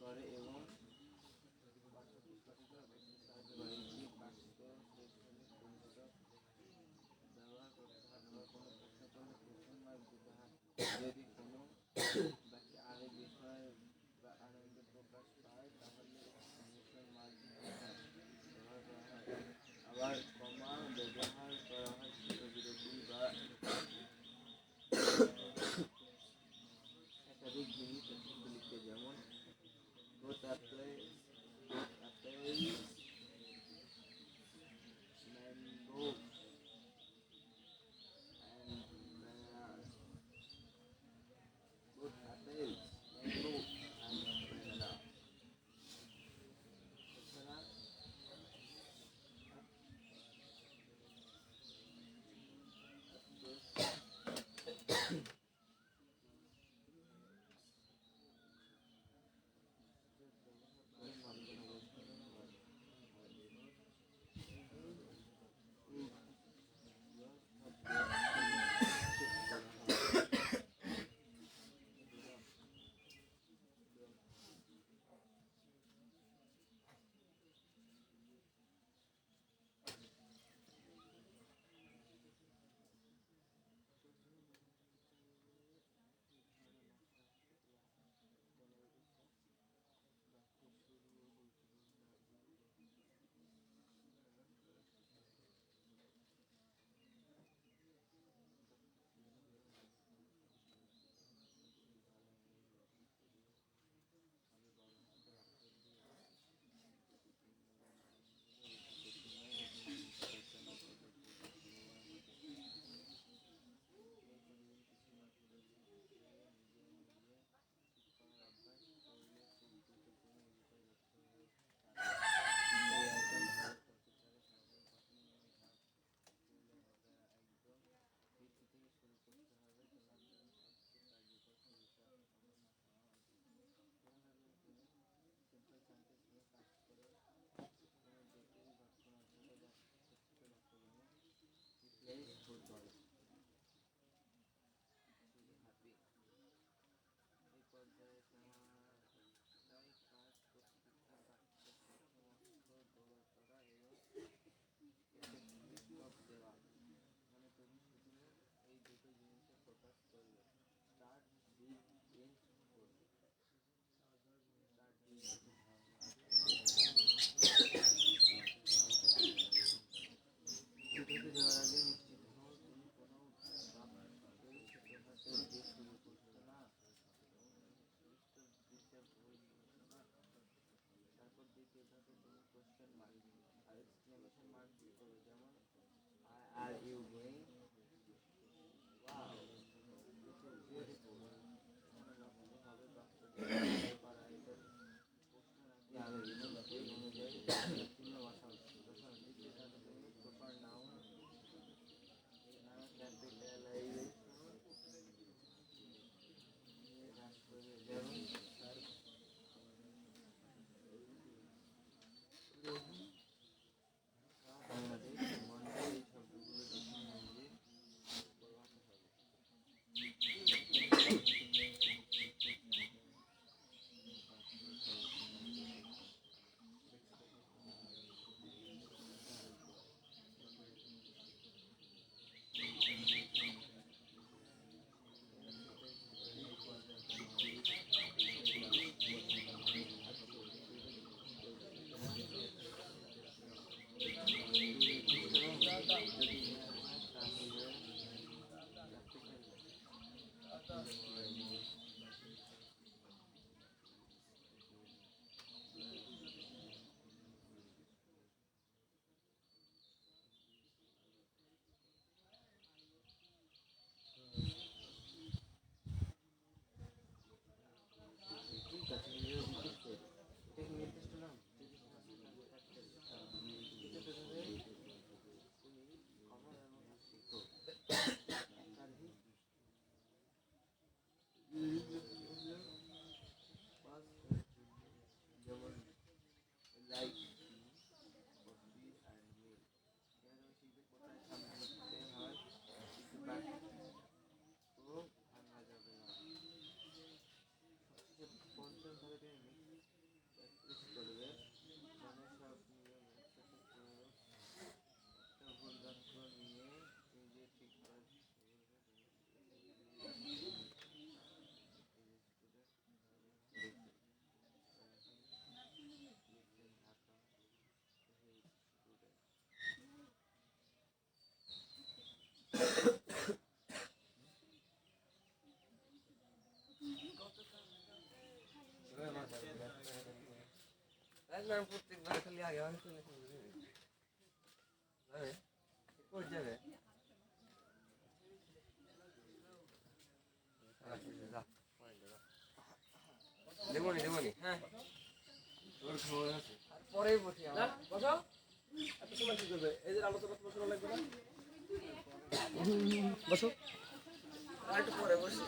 করে এবং পাঠ্যপুস্তকে সাহায্য করে। এটি পাঠ্য শৈক্ষণিক পরিচিত ব্যবহার করতে হয়। আবার কোনো প্রশ্ন করলে কোশ্চেন মার্ক দিতে হয় যদি কোনো ব্যক্তি আরেক বিষয় বা আনন্দ প্রকাশ পায় তাহলে এক্সক্লেমেশন মার্ক ব্যবহার করা হয়। আবার কমা ব্যবহার করা হয় ছোট বিরতি বা একাধিক জিনিস একসাথে লিখতে, যেমন both apply mango and bananas. Both কি করবে? এই যে আলোচনা তোমার শোনা লাগবে না? বসো। আর একটু পরে বসি।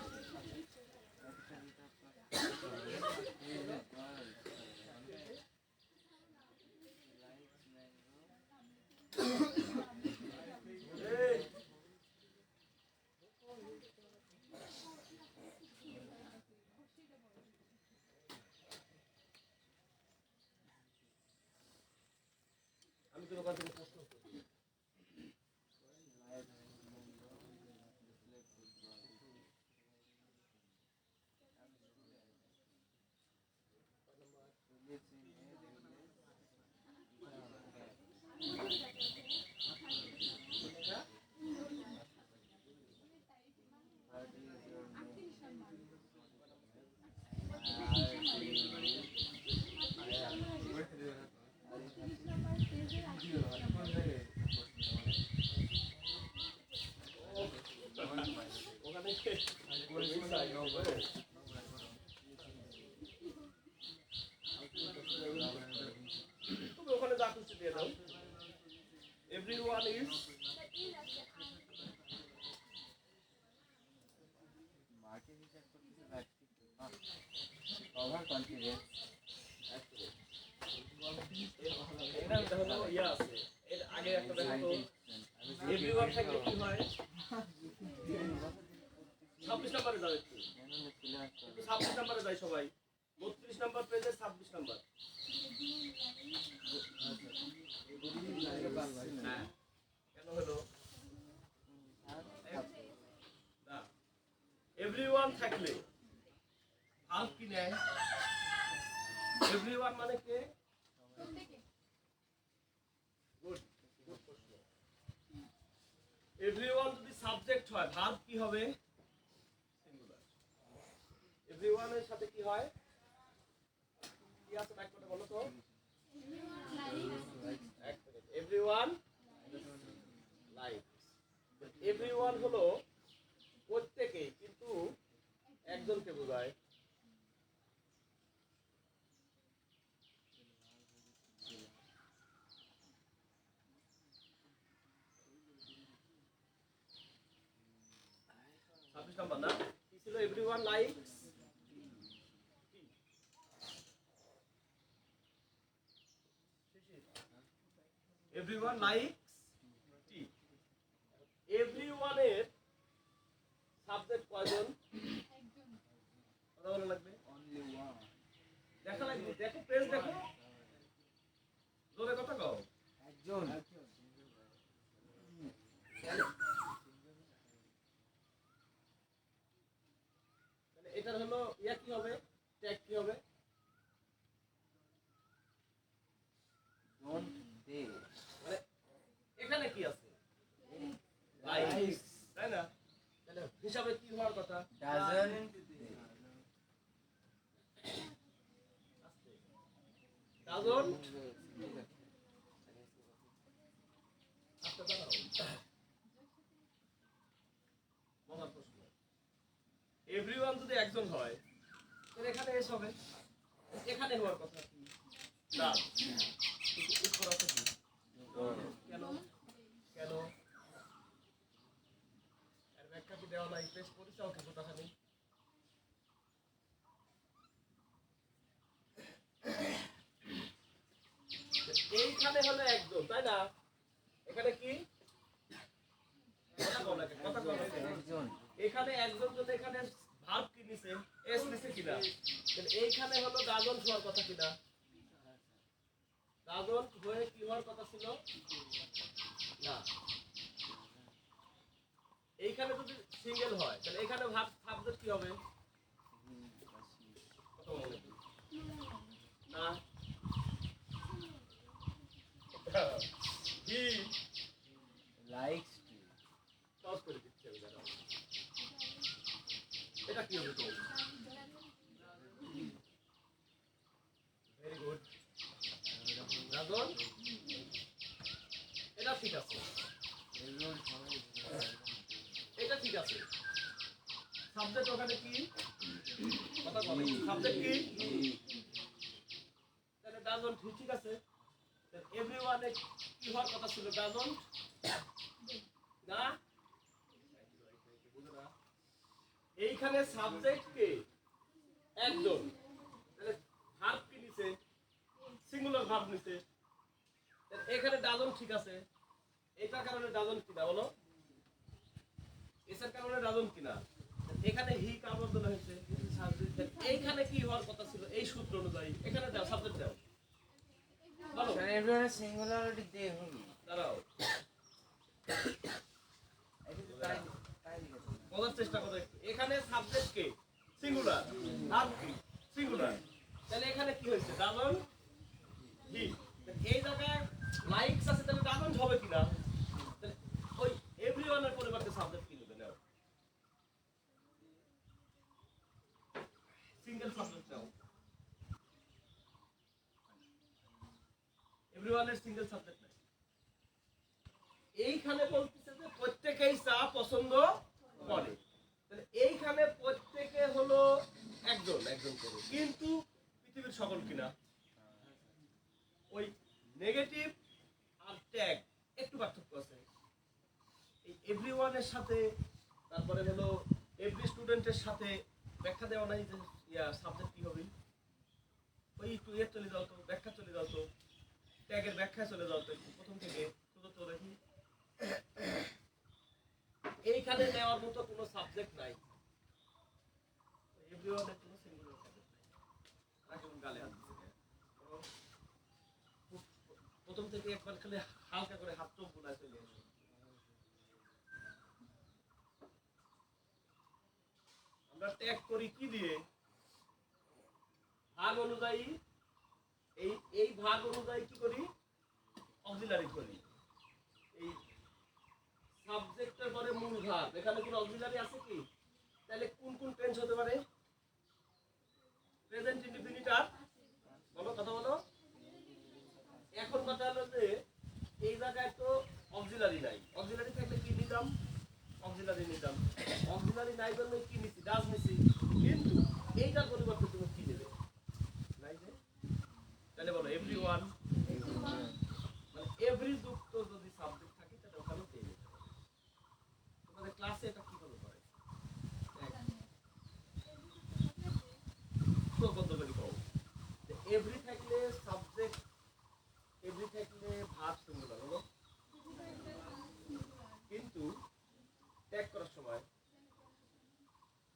আমি তোমার কাছে প্রশ্ন করছি। তুমি ওখানে যা খুশি দিয়ে দাও। Everyone is ওভার কনফিডেন্স এটা হলো ইয়া আছে। এর আগে একটা দেখো তো এভরিওয়ান থাকলে কি হয়? 26 নম্বরে যাও একটু। 26 নম্বরে যাই সবাই। 32 নম্বর পেজে 26 নম্বর। হ্যাঁ। কেন হলো? না। এভরিওয়ান থাকলে ভার্ব কি নেয়? এভরিওয়ান মানে কে? গুড প্রশ্ন। এভরিওয়ান যদি সাবজেক্ট হয় ভার্ব কি হবে? সিঙ্গুলার। এভরিওয়ানের সাথে কি হয়? কি আছে বাক্যটা বলো তো? Everyone like. এভরিওয়ান হলো প্রত্যেকেই, কিন্তু একজনকে বোঝায়। ছাব্বিশ নম্বর না কি ছিল? এভরিওয়ান লাইকস এভরিওয়ান লাইকস টি। এভরিওয়ানের সাবজেক্ট কয়জন? কথা বলা লাগবে। দেখা লাগবে। দেখো পেজ দেখো, জোরে কথা কও। একজন তাহলে এটার হলো ইয়া কি হবে? ট্যাগ কি হবে? ডোন্ট দে মানে এখানে কি আছে? লাইকস, তাই না? তাহলে হিসাবে কি হওয়ার কথা? Doesn't doesn't. এভরিওয়ান যদি একজন হয় তাহলে এখানে এস হবে। এখানে হওয়ার কথা কি? ডাজ। কিন্তু উত্তর আছে কি? কেন? কেন? এর ব্যাখ্যা কি দেওয়া নাই? পেশ পরিচাও কি কোথাখানি? এইখানে হলো একজন, তাই না? এখানে কি? কথা বল না, একজন এখানে একজন যদি এখানে ভার্ব কি নিছে? এস নিছে কিনা? এইখানে হলো ডাজন হওয়ার কথা কিনা? ডাজন হয়ে কি হওয়ার কথা ছিল? না। এইখানে যদি সিঙ্গেল হয় তাহলে এখানে ভার্ব সাবজেক্ট কি হবে? কথা বল না। হি লাইকস টু পজ করে দিচ্ছি আমি, দাঁড়াও। এটা কি হবে? Very good. রাজন, এটা ঠিক আছে। এটা ঠিক আছে। সাবজেক্ট ওখানে কি? কথা বলে। সাবজেক্ট কি? তাহলে ডাজন ঠিক আছে। এভরিওয়ানে কি হওয়ার কথা ছিল ডাজন না এইখানে সাবজেক্ট কে একজন তাহলে ভার্ব কি নিছে সিঙ্গুলার ভার্ব নিছে এখানে ডাজন ঠিক আছে এটার কারণে ডাজন কিনা বলো এটার কারণে ডাজন কিনা এখানে হি কার বদলে হয়েছে এইখানে কি হওয়ার কথা ছিল এই সূত্র অনুযায়ী এখানে দাও সাবজেক্ট দাও বলো এভরিওয়ান সিঙ্গুলারিটি দে হলো দাঁড়াও এটা তো তাই তাই লিখেছে বোঝার চেষ্টা করো একটু এখানে সাবজেক্ট কে সিঙ্গুলার ভার্ব কি সিঙ্গুলার তাহলে এখানে কি হয়েছে ডাজন হি এই জায়গায় লাইকস আছে তাহলে ডাজন হবে কিনা তাহলে ওই এভরিওয়ানের পরিবর্তে সাবজেক্ট কি নেবে নাও সিঙ্গেল সাবজেক্ট নাও এভরিওয়ানের সিঙ্গেল সাবজেক্ট নাই এইখানে বলতেছে যে প্রত্যেকেই চা পছন্দ করে তাহলে এইখানে প্রত্যেকে হলো একজন একজন করে কিন্তু পৃথিবীর সকল কিনা ওই নেগেটিভ আর ট্যাগ একটু পার্থক্য আছে এই এভরিওয়ানের সাথে তারপরে হলো এভরি স্টুডেন্টের সাথে ব্যাখ্যা দেওয়া নাই যে সাবজেক্ট কি হবে ওই একটু চলে যাও তো ব্যাখ্যা চলে যাও তো ট্যাগের ব্যাখ্যা চলে যাও তো প্রথম থেকে শুধু তো দেখি এইখানে নেওয়ার মতো কোনো সাবজেক্ট নাই এভরিওয়ানের কোনো সিঙ্গুলার সাবজেক্ট নাই রাখুন গালে হাত দিতে প্রথম থেকে একবার খালি হালকা করে হাত চোখ বোলায় চলে আসে আমরা ট্যাগ করি কি দিয়ে ভাগ অনুযায়ী এই ভাগ অনুযায়ী কি করি অক্সিলারি করি এই সাবজেক্টের পরে মূল ভাগ এখানে কোনো অক্সিলারি আছে কি তাহলে কোন কোন টেন্স হতে পারে প্রেজেন্ট ইনডিফিনিট আর বলো কথা বলো এখন কথা হলো যে এই জায়গায় তো অক্সিলারি নাই অক্সিলারি থাকলে কি নিতাম অক্সিলারি নিতাম অক্সিলারি নাই বললে কি নিছি ডাজ নিছি কিন্তু এইটার পরিবর্তে তুমি কি নেবে নাই যে তাহলে বলো এভরিওয়ান মানে এভরি যুক্ত যদি সাবজেক্ট থাকে তাহলে ওখানে পেয়ে যেতে হবে তোমাদের ক্লাসে এটা কিভাবে করে তো বন্ধ করে কও এভরি থাকলে সাবজেক্ট এভরি থাকলে ভার্ব সিঙ্গুলার হলো কিন্তু ট্যাগ করার সময়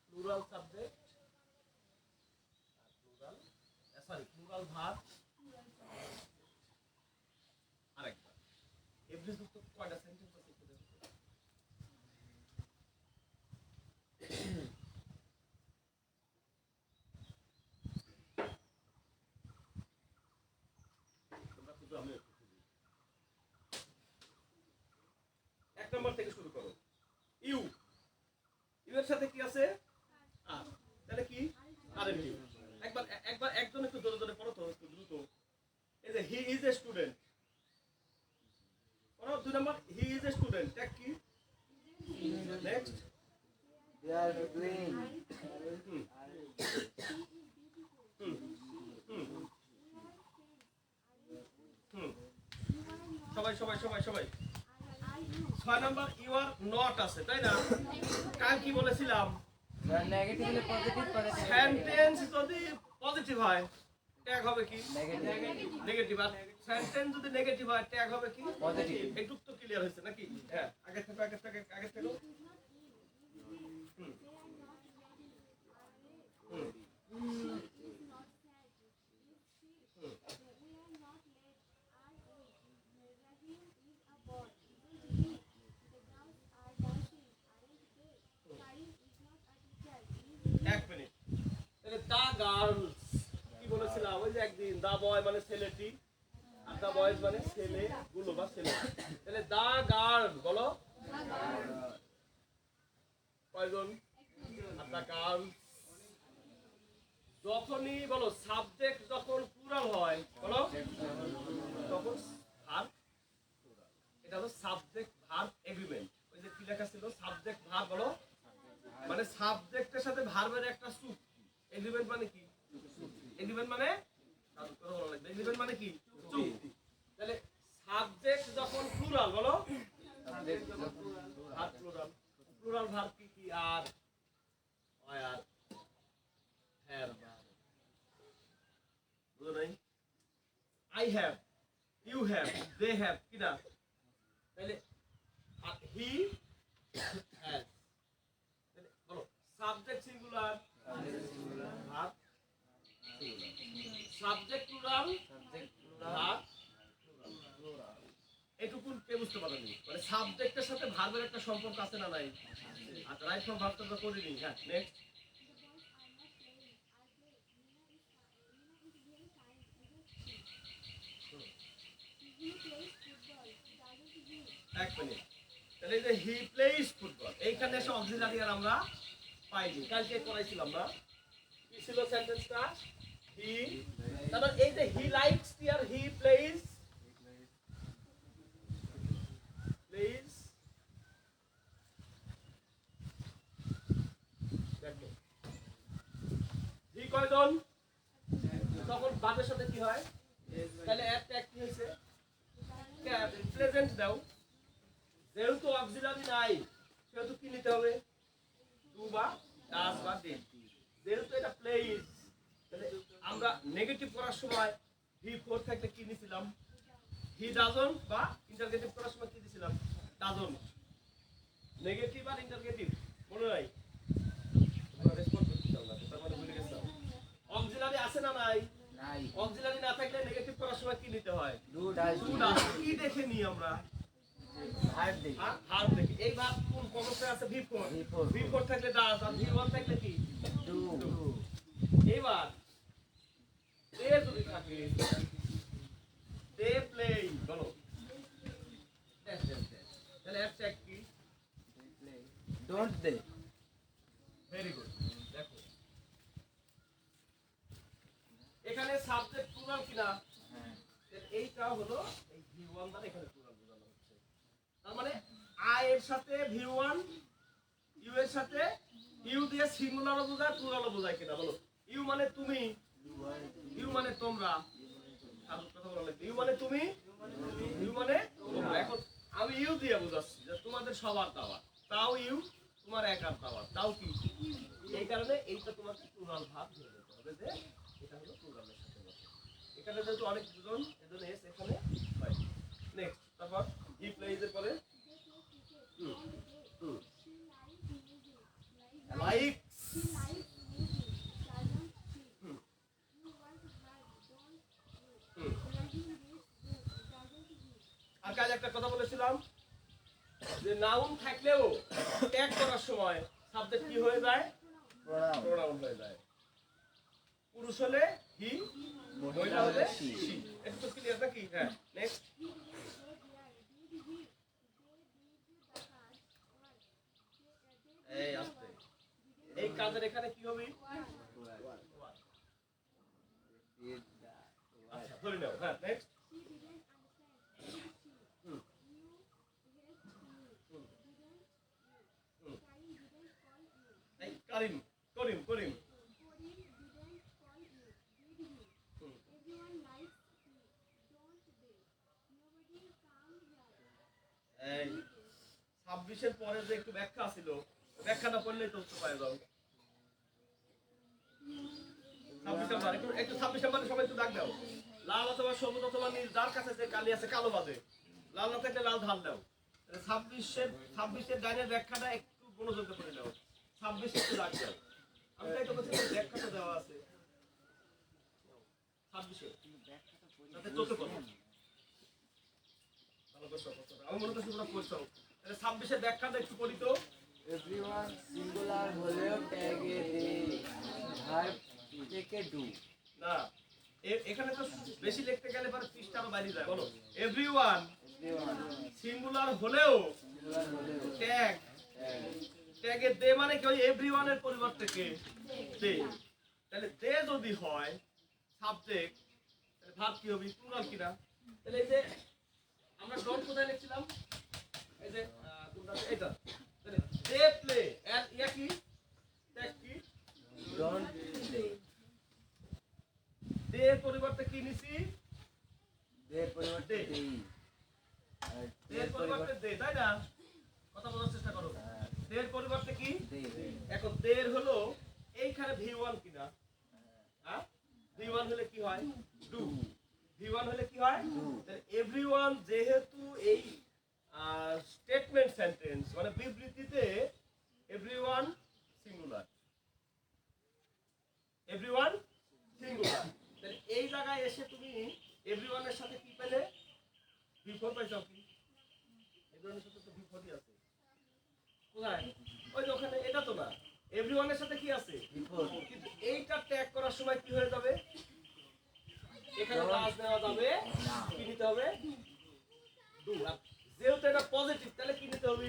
প্লুরাল সাবজেক্ট প্লুরাল ভার্ব আরেকবার এভরি যুক্ত কয়টা সেন্টেন্স আছে একটু দেখো তোমরা শুধু আমি এক নম্বর থেকে শুরু করো ইউ ইউ এর সাথে কি আছে আর তাহলে কি আর এম ইউ একবার একবার একজন একটু জোরে জোরে পড়ো তো একটু দ্রুত এই যে হি ইজ এ স্টুডেন্ট পড়ো দুই number he is a student tag কি নেক্সট দে আর ডুইং সবাই সবাই সবাই সবাই 6 নাম্বার ইউ আর নট আছে তাই না কাল কি বলেছিলাম নেগেটিভ হলে পজিটিভ পজিটিভ সেন্টেন্স যদি পজিটিভ হয় ট্যাগ হবে কি নেগেটিভ নেগেটিভ আর সেন্টেন্স যদি নেগেটিভ হয় ট্যাগ হবে কি পজিটিভ একটু তো ক্লিয়ার হয়েছে নাকি হ্যাঁ আগে থেকে এক মিনিট তাহলে দা গার্লস কি বলেছিলাম ওই যে একদিন দা বয় মানে ছেলেটি আর দা বয়েজ মানে ছেলে গুলো বা ছেলে তাহলে দা গার্ল বলো কয়জন আর দা গার্লস যখনই বলো সাবজেক্ট যখন প্লুরাল হয় বলো তখন ভার্ব প্লুরাল এটা হলো সাবজেক্ট ভার্ব এগ্রিমেন্ট ওই যে কি লেখা ছিল সাবজেক্ট ভার্ব বলো মানে সাবজেক্টের সাথে ভার্বের একটা চুক্তি এগ্রিমেন্ট মানে কি এগ্রিমেন্ট মানে এগ্রিমেন্ট মানে কি চুক্তি তাহলে সাবজেক্ট যখন প্লুরাল বলো সাবজেক্ট যখন ভার্ব প্লুরাল প্লুরাল ভার্ব কি কি আর আর হ্যাভ বুঝো নাই I have you have they have কি না তাহলে হি হ্যাজ বলো subject singular verb subject plural subject verb এটুকু কে বুঝতে পারেনি মানে সাবজেক্টের সাথে ভার্বের একটা সম্পর্ক আছে না নাই আচ্ছা রাইট ফ্রম ভার্বটা আমরা করিনি হ্যাঁ নেক্সট এক মিনিট তাহলে এই যে হি প্লেইজ ফুটবল এইখানে এসে অক্সিলারি আর আমরা পাইনি কালকে করাইছিলাম না কি ছিল সেন্টেন্সটা হি তারপর এই যে হি লাইকস আর হি প্লেইজ প্লিজ দেখো হি কয়জন তখন বাদের সাথে কি হয় তাহলে একটা কি হয়েছে প্রেজেন্ট দাও যেহেতু অক্সিলারি নাই সেহেতু কি নিতে হবে টু বা ডাজ বা ডিড যেহেতু এটা প্লেইজ তাহলে আমরা নেগেটিভ করার সময় হি ফোর থাকলে কি নিছিলাম হি ডাজন্ট বা ইন্টারগেটিভ করার সময় কি দিছিলাম ডাজন্ট নেগেটিভ আর ইন্টারগেটিভ মনে নাই তোমরা রেসপন্স করতে চাও না তার মানে ভুলে গেছো অক্সিলারি আছে না নাই নাই অক্সিলারি না থাকলে নেগেটিভ করার সময় কি নিতে হয় ডু ডাজ টু ডাজ কি দেখে নি আমরা ভার্ব দেখি ভার্ব দেখে এই ভার্ব কোন কমতে আছে V4 V4 V4 থাকলে ডাজ আর V1 থাকলে কি ডু এবার দে যদি থাকে দে প্লে বলো তাহলে অ্যাবস্ট্রাক্ট কি ডোন্ট দে ভেরি গুড দেখো এখানে সাবজেক্ট প্লুরাল কিনা হ্যাঁ এইটা হলো এই V1 দ্বারা এখানে প্লুরাল বোঝানো হচ্ছে তার মানে I এর সাথে V1 ইউ এর সাথে ইউ দিয়ে সিঙ্গুলারও বোঝায় প্লুরালও বোঝায় কিনা বলো ইউ মানে তুমি ইউ মানে তোমরা কথা বলা লাগবে ইউ মানে তুমি ইউ মানে তোমরা এখন আমি ইউ দিয়ে বোঝাচ্ছি যে তোমাদের সবার দাওয়া তাও ইউ তোমার একার দাওয়া তাও কি এই কারণে এইটা তোমাকে প্লুরাল ভাব ধরে দিতে হবে যে এটা হলো প্লুরালের সাথে বসে এখানে যেহেতু অনেক দুজন এজন্য এস এখানে হয় নেক্সট তারপর হি প্লেজ এর পরে লাইক আর কাল একটা কথা বলেছিলাম যে নাউন থাকলেও ট্যাগ করার সময় সাবজেক্ট কি হয়ে যায় প্রোনাউন প্রোনাউন হয়ে যায় পুরুষ হলে হি মহিলা হলে শি এটা তো ক্লিয়ার নাকি হ্যাঁ নেক্সট এই আস্তে এই কাজের এখানে কি হবে আচ্ছা ধরে নাও হ্যাঁ নেক্সট করিম করিম করিম এই 26 এর পরে যে একটু ব্যাখ্যা ছিল ব্যাখ্যাটা পড়লেই তো উত্তর পাওয়া যাবে 26 নাম্বার একটু 26 নাম্বারে সবাই একটু ডাক দাও লাল অথবা সবুজ অথবা নীল যার কাছে যে কালি আছে কালো বাদে লাল না থাকলে লাল ধান দাও 26 এর ডাইনের ব্যাখ্যাটা একটু মনোযোগ করে নাও 26 একটু ডাক দাও আমি তাই তো বলছি ব্যাখ্যাটা দেওয়া আছে 26 এর যাতে চোখে পড়ে ভালো করে আমি মনে করছি তোমরা পড়ছো তাহলে 26 এর ব্যাখ্যাটা একটু পড়ি তো এভরিওয়ান সিঙ্গুলার হলেও ট্যাগে দে ভার্ব থেকে ডু না এখানে তো বেশি লিখতে গেলে পরে পৃষ্ঠা আরো বাইরে যায় বলো এভরিওয়ান এভরিওয়ান সিঙ্গুলার হলেও সিঙ্গুলার হলেও ট্যাগ ট্যাগে দে মানে কি ওই এভরিওয়ান এর পরিবর্তে কে দে তাহলে দে যদি হয় সাবজেক্ট তাহলে ভার্ব কি হবে প্লুরাল কিনা তাহলে এই যে আমরা ডট কোথায় লিখছিলাম এই যে তোমরা এটা তাহলে দে প্লে এর ইয়া কি ট্যাগ কি ডোন্ট দে দে পরিবর্তে কি নিছি দে পরিবর্তে দেই পরিবর্তে দে, তাই না? কথা বলার চেষ্টা করো। হ্যাঁ, দের পরিবর্তে কি? দে। এখন দের হলো এইখানে V1 কিনা? হ্যাঁ? V1 হলে কি হয়? ডু। V1 হলে কি হয়? এভরিওয়ান যেহেতু এই স্টেটমেন্ট সেন্টেন্স মানে বিবৃতিতে এভরিওয়ান সিঙ্গুলার, এভরিওয়ান সিঙ্গুলার, তাহলে এই জায়গায় এসে তুমি এভরিওয়ানের সাথে কি পেলে? V4 পাইছো কি? এভরিওয়ানের সাথে তো V4ই আছে। কোথায়? ওই যে ওখানে, এটা তো না। এভরিওয়ানের সাথে কি আছে? V4 কিন্তু এইটা ট্যাগ করার সময় কি হয়ে যাবে? এখানে কাজ নেওয়া যাবে, কি নিতে হবে? ডু। আর যেহেতু এটা পজিটিভ তাহলে কি নিতে হবে?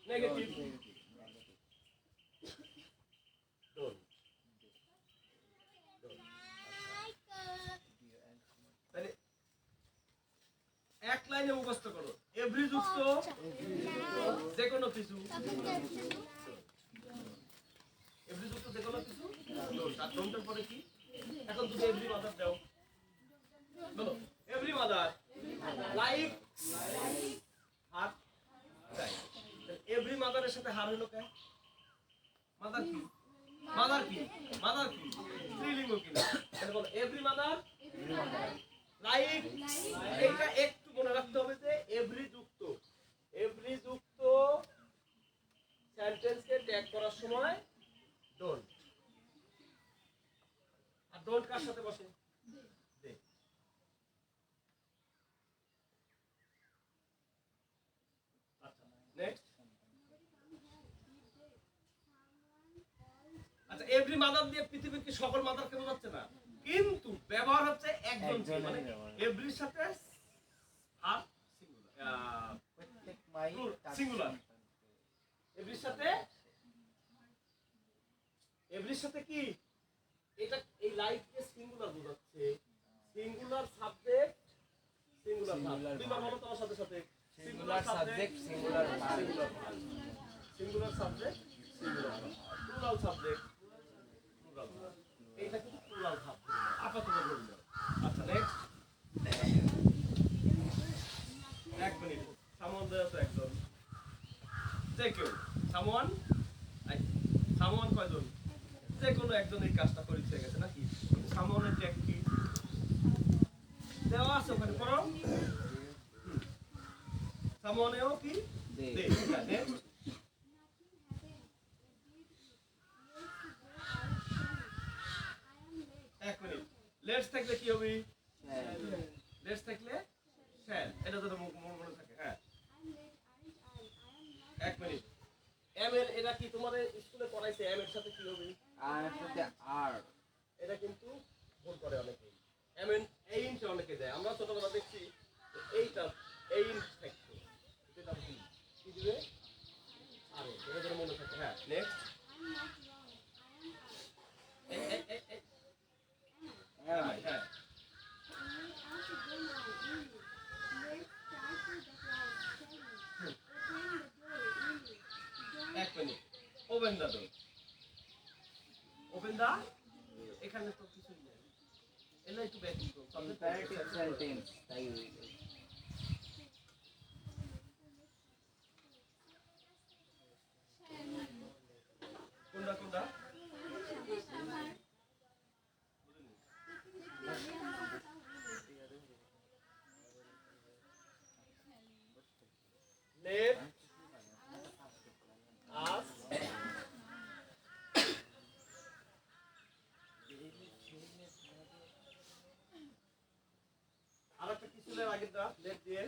নেগেটিভ। ডোন্ট। তাহলে এক লাইনে মুখস্থ করো, এভরি যুক্ত যে কোনো কিছু, এভরি যুক্ত যে কোনো কিছু ডোন্ট। আর ডোন্টের পরে কি? এখন তুমি এভরি মাদার দাও, বলো এভরি মাদার লাইক হার চাই। এভরি মাদারের সাথে হার হলো কেন? মাদার কি? মাদার কি? মাদার কি? স্ত্রীলিঙ্গ কিনা? তাহলে বলো এভরি মাদার লাইক। এইটা একটু মনে রাখতে হবে যে এভরি যুক্ত, এভরি যুক্ত সেন্টেন্সকে ট্যাগ করার সময় ডোন্ট। আর ডোন্ট কার সাথে বসে? দে। আচ্ছা নেক্সট। আচ্ছা এভরি মাদার দিয়ে পৃথিবীর কি সকল মাদারকে বোঝাচ্ছে না, কিন্তু ব্যবহার হচ্ছে একজন, মানে এভরির সাথে আর সিঙ্গুলার, প্রত্যেক মাই সিঙ্গুলার। এভরির সাথে, এভরির সাথে কি? এটা এই লাইফকে সিঙ্গুলার বোঝাচ্ছে। Singular subject, singular verb. দুইবার বলো তোমার সাথে সাথে। Singular subject, singular verb. Singular subject, singular verb. Plural subject, plural verb. এইটা কিন্তু প্লুরাল ভার্ব আপাতত বলল। আচ্ছা নেক্সট। এক মিনিট, সামন দেওয়া তো একজন, যে কেউ সামন, সামন কয়জন? যে কোনো একজন এই কাজটা পরিচয় গেছে নাকি? সামনের ট্যাগ কি দেওয়া আছে ওখানে, করো। সামনেও কি? দে। দে। নেক্সট। এক মিনিট, লেটস থাকলে কি হবে? হ্যাঁ, লেটস থাকলে শ্যাল। এটা তো মনে থাকে। হ্যাঁ এক মিনিট, এম এর এটা কি তোমার স্কুলে পড়াইছে? এম এর সাথে কি হবে? আর সাথে আর। এটা কিন্তু ভুল করে অনেকে। এম এন এই ইনটা অনেকে দেয়। আমরা ছোটবেলা দেখছি এইটা এই ইন থাকতো, এটা ভুল। কি দিবে? আরে এটা যেন মনে থাকে। হ্যাঁ নেক্সট। হ্যাঁ হ্যাঁ এক minute, open the door. Open the, এখানে তো কিছুই নেই। এলা একটু ব্যাক করো। ইম্পারেটিভ সেন্টেন্স তাই হয়ে গেছে। কোনটা কোনটা? Let us আরেকটা কি ছিল আগেরটা? লেট দিয়ে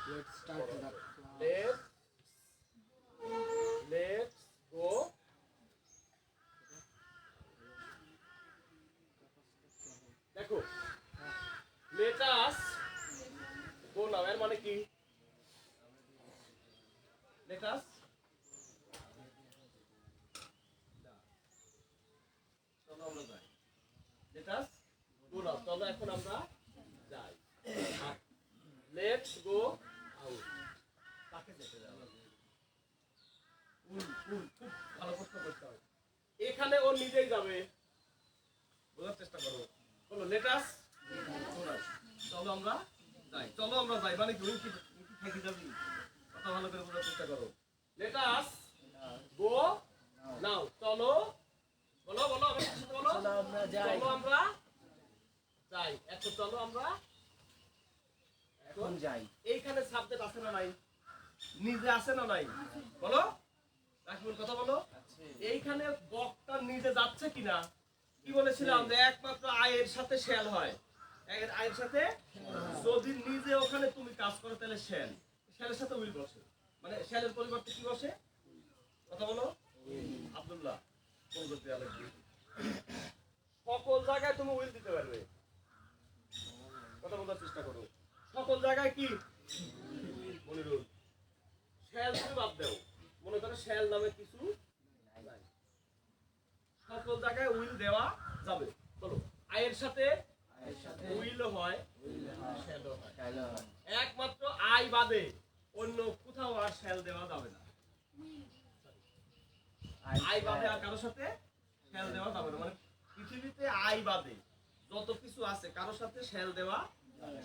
Let's start the class. let's go দেখো let us go now এর মানে কি? let us চলো আমরা যাই। let us go now চলো এখন আমরা যাই। let's go out কাকে যেতে যাবে? খুব ভালো প্রশ্ন করতে হবে। এখানে ও নিজেই যাবে, বোঝার চেষ্টা করো। বলো let us go now চলো চলো আমরা যাই, চলো আমরা যাই মানে কি উইল কি থাকি যাবি? কথা ভালো করে বোঝার চেষ্টা করো। লেট আস গো নাও, চলো বলো বলো আমি সাথে বলো, চলো আমরা যাই। চলো আমরা যাই। এখন চলো আমরা এখন যাই। এইখানে সাবজেক্ট আছে না নাই? নিজে আছে না নাই? বলো রাকিবুল, কথা বলো। এইখানে বক্তা নিজে যাচ্ছে কিনা? কি বলেছিলাম যে একমাত্র আয়ের সাথে শেল হয়, আয়ের সাথে যদি নিজে ওখানে তুমি কাজ করো তাহলে শেল, শেলের সাথে উইল বসে, মানে শেলের পরিবর্তে কি বসে? কথা বলো আব্দুল্লাহ, কোন করতে লাগবে? সকল জায়গায় তুমি উইল দিতে পারবে, কথা বলার চেষ্টা করো। সকল জায়গায় কি মনিরুল শেল তুমি বাদ দাও, মনে করো শেল নামে কিছু নাই, সকল জায়গায় উইল দেওয়া যাবে। বলো আয়ের সাথে উইল হয়, শ্যালও হয়। একমাত্র আই বাদে অন্য কোথাও আর শ্যাল দেওয়া যাবে না। আই বাদে আর কারোর সাথে শ্যাল দেওয়া যাবে না, মানে পৃথিবীতে আই বাদে যত কিছু আছে কারোর সাথে শ্যাল দেওয়া,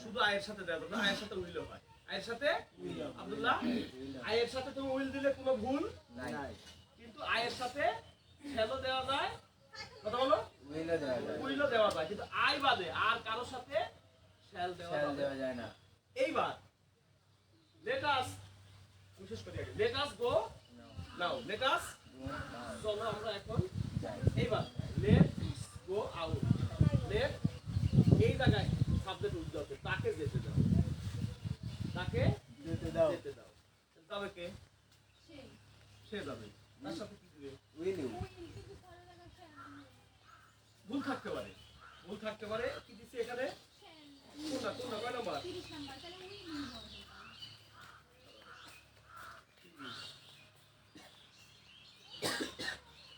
শুধু আয়ের সাথে দেওয়া যাবে। আয়ের সাথে উইল হয়, আয়ের সাথে আব্দুল্লাহ, আয়ের সাথে তুমি উইল দিলে কোনো ভুল নাই, কিন্তু আয়ের সাথে শ্যালও দেওয়া যায়, কথা বলো উইলও দেওয়া যায়, কিন্তু আই বাদে আর কারোর সাথে শ্যাল দেওয়া যায় না। এইবার লেট আস, বিশেষ করে লেট আস গো নাও, লেট আস চলো আমরা এখন এইবার লেট গো আউট, লেট এই জায়গায় সাবজেক্ট উঠতে হবে, তাকে যেতে দাও, তাকে যেতে দাও, যাবে কে? সে যাবে, তার সাথে কি দিবে? ভুল থাকতে পারে, ভুল থাকতে পারে। কি দিচ্ছে এখানে? কোনটা কোনটা কয় নাম্বার?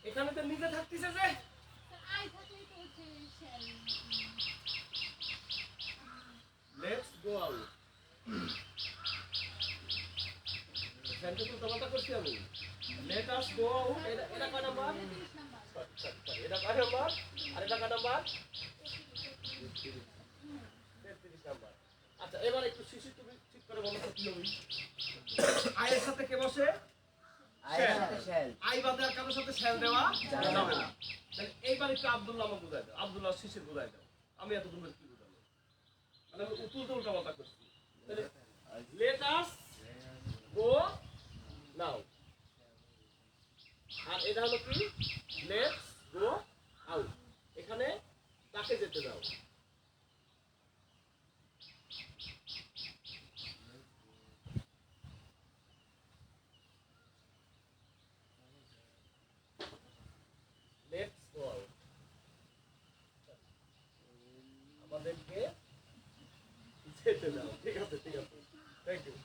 এখানে তো নিজে থাকতেছে যে লেটস গো আউট, সেন্টেন্স উল্টাপাল্টা করছি আমি। লেট আস গো আউট, এটা কয় নাম্বার? এটা কয় নাম্বার? আর এটা কয় নাম্বার? 33 নাম্বার। আচ্ছা এবার একটু শিশু তুমি ঠিক করে বলো তো কি হবে? আয়ের সাথে কে বসে? শ্যাল। আই বাদে আর কারোর সাথে শ্যাল দেওয়া যাবে না। তাহলে এইবার একটু আব্দুল্লাহ আমাকে বুঝাই দাও, আব্দুল্লাহ শিশির বুঝাই দাও। আমি এত দূর কি বুঝাবো? মানে উল্টা পাল্টা করছি। তাহলে লেট আস গো নাও, আর এটা হলো কি? Let's go out. এখানে তাকে যেতে দাও, লেটস গো আউট, আমাদেরকে যেতে দাও। ঠিক আছে ঠিক আছে, থ্যাংক ইউ।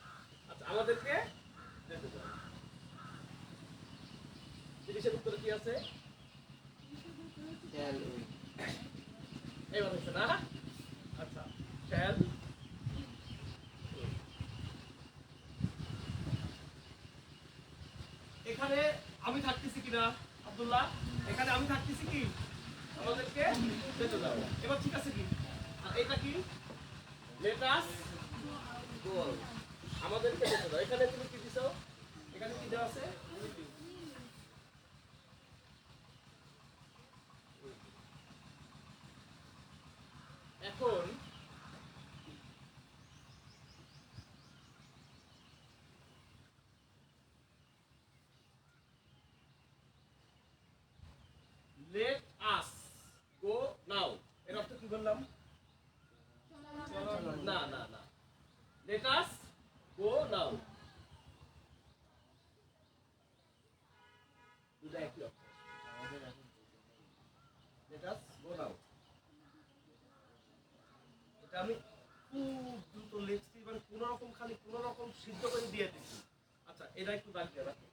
আচ্ছা আমাদেরকে যেতে দাও। জিনিসের উত্তরে কি আছে? এবার হচ্ছে না? আচ্ছা শ্যাল, এখানে আমি থাকতেছি কিনা আব্দুল্লাহ? এখানে আমি থাকতেছি কি? আমাদেরকে যেতে দাও। এবার ঠিক আছে কি? আর এটা কি? লেট আস গো আউট, আমাদেরকে যেতে দাও। এখানে তুমি কি দিছো? এখানে কি দেওয়া আছে? এখন লেট আস গো নাও, এর অর্থ কি বললাম? না না না, লেট আস গো নাও, দুটো একই অর্থ। লেট আস গো নাও, এটা আমি খুব দ্রুত লিখছি, মানে কোনো রকম খালি কোনো রকম সিদ্ধ করে দিয়ে দিচ্ছি। আচ্ছা এটা একটু দাগ দিয়ে রাখো,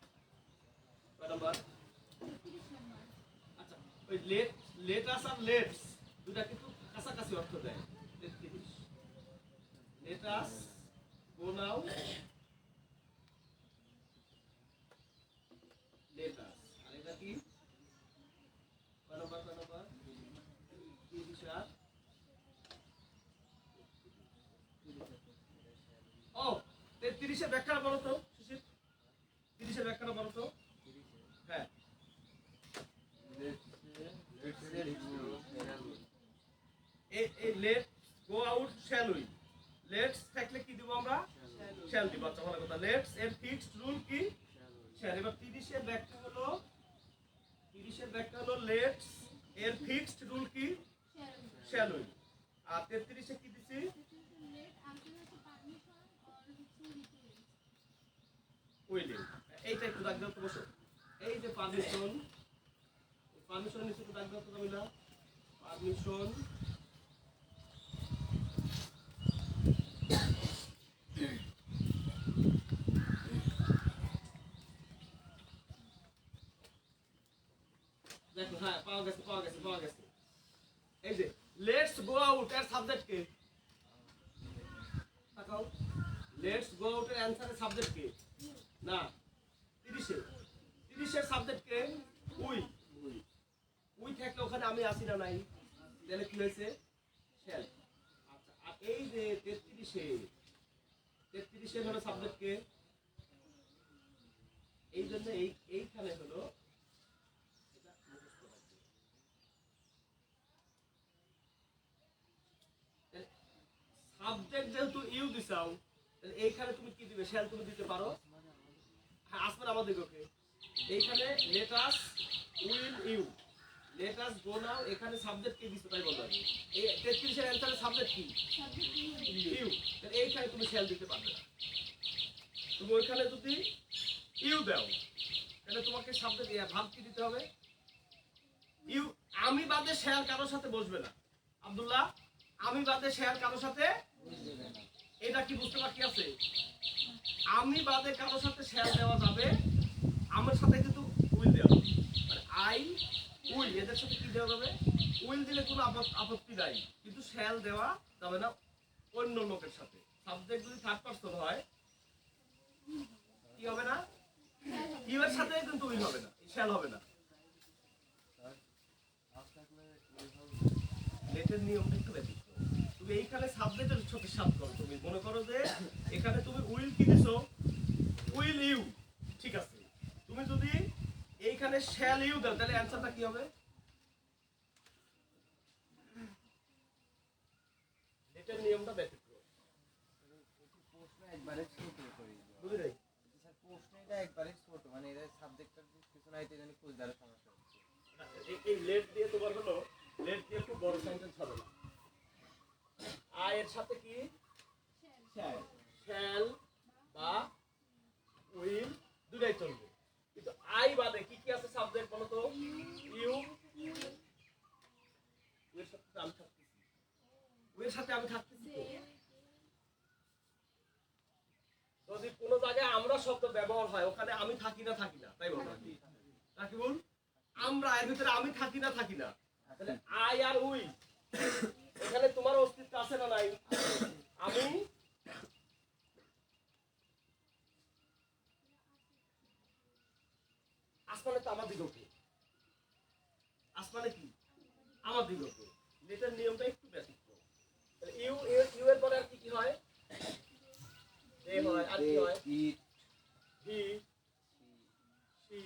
কয় নাম্বার? আচ্ছা ওই লেট আস আর লেটস দুটা কিন্তু কাছাকাছি অর্থ দেয়। লেট আস গো নাও, লেট আস, আর এটা কি? কয় নাম্বার কয় নাম্বার? 30 আর 30-এর ব্যাখ্যাটা বলো তো শিশির, 30-এর ব্যাখ্যাটা বলো তো। হ্যাঁ, এই let's go out shall we, let's থাকলে কি দিব আমরা, শ্যাল দিব। আচ্ছা ভালো কথা, লেটস এর ফিক্সড রুল কি, শ্যাল। এবার 30-এর ব্যাখ্যা হলো, 30-এর ব্যাখ্যা হলো লেটস এর ফিক্সড রুল কি, শ্যাল উই। আর 33-এ কি দিছি, উইলিং। এইটা একটু দাগ দাও তো, বসো। এই যে পারমিশন, পারমিশন নিচে একটু দাগ দাও তো কামিলা, পারমিশন। দেখো, হ্যাঁ পাওয়া গেছে, পাওয়া গেছে, পাওয়া গেছে। এই যে লেটস গো আউট এর সাবজেক্ট কে, তাকাও, লেটস গো আউট এর অ্যানসারের সাবজেক্ট কে, না 30-এর সাবজেক্ট কে, উই। উই থাকলে ওখানে আমি আসি না নাই, তাহলে কি হয়েছে, শ্যাল। আচ্ছা, আর এই যে 33-এর হলো সাবজেক্ট কে, এই জন্য এইখানে হলো সাবজেক্ট, যেহেতু ইউ দিছাও তাহলে এইখানে তুমি কি দিবে, শ্যাল তুমি দিতে পারো। হ্যাঁ, আসবেন আমাদের ওকে, এইখানে let us will you, let us go now, এখানে সাবজেক্ট কে দিছো তাই বলো। এই 33-এর অ্যানসারের সাবজেক্ট কি, ইউ। তাহলে এইখানে তুমি শ্যাল দিতে পারবে না। তুমি ওইখানে যদি ইউ দাও তাহলে তোমাকে সাবজেক্ট ভাব কি দিতে হবে, ইউ। আমি বাদে শ্যাল কারোর সাথে বসবে না, আব্দুল্লাহ, আমি বাদে শ্যাল কারোর সাথে, এটা কি বুঝতে বাকি আছে, আমি বাদে কারোর সাথে শ্যাল দেওয়া যাবে, আমার সাথে কিন্তু উইল দেওয়া যাবে। মানে আই উইল এদের সাথে কি দেওয়া যাবে, উইল দিলে কোনো আপত্তি নাই, কিন্তু শ্যাল দেওয়া যাবে না অন্য লোকের সাথে। সাবজেক্ট যদি থার্ড পারসন হয় কি হবে না, ইউ এর সাথে কিন্তু উইল হবে না, শ্যাল হবে না। লেটের নিয়মটা একটু ব্যতিক্রম। তুমি এইখানে সাবজেক্টের সাথে সাথ করো, তুমি মনে করো যে এখানে তুমি উইল কি দিছো, উইল ইউ, ঠিক আছে। তুমি যদি এইখানে শ্যাল ইউ দাও তাহলে অ্যানসারটা কি হবে, লেটের নিয়মটা ব্যতিক্রম। প্রশ্ন একবারে ছোট করে দিও। বুঝলি নাই? স্যার প্রশ্নটা একবারে ছোট, মানে এর সাবজেক্টটা কিছু নাই তো জানি খুঁজদার সমস্যা হচ্ছে। এই লেট দিয়ে তোমার হলো, লেট দিয়ে খুব বড় সেন্টেন্স হবে না। আই এর সাথে কি, শ্যাল বা উইল দুটাই চলবে, কিন্তু আই বাদে কি কি আছে সাবজেক্ট বলো তো, ইউ, এর সাথে আমি থাকতেছি, এর সাথে আমি থাকতেছি। যদি কোনো জায়গায় আমরা শব্দ ব্যবহার হয় ওখানে আমি থাকি না, থাকি না, তাই বলো নাকি বল, আমরা এর ভিতরে আমি থাকি না, থাকি না, তাহলে আই আর উই, এখানে তোমার অস্তিত্ব আছে না নাই, আমি আসমানে তো আমার দিগকে, আসমানে কি আমার দিগকে, লেটার নিয়মটা একটু ব্যতিক্রম। ইউ, ইউ এর পরে আর কি কি হয়, এ হয়, আর কি হয়, ইট, হি, সি,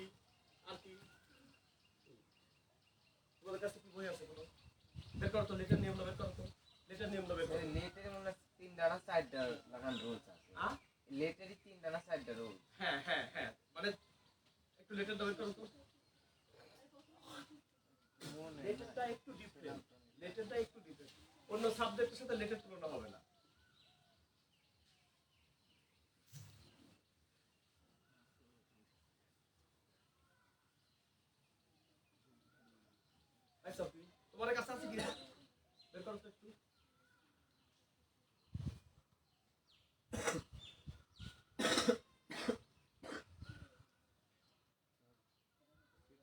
আর কি, তোমাদের কাছে কি বই আছে কোনো, বের করো তো লেটার নিয়মটা, বের করো তো লেটার নিয়মটা বের করো। লেটের মনে হয় 3টা না 4টা লাগান রুলস আছে। লেটেরই 3টা না 4টা রুল। হ্যাঁ হ্যাঁ হ্যাঁ, মানে একটু লেটারটা বের করো তো, লেটারটা একটু ডিফারেন্ট, লেটারটা একটু ডিফারেন্ট, অন্য সাবজেক্টের সাথে লেটার তুলনা হবে না। আচ্ছা তোমার কাছে আছে কি, বের করো তো একটু।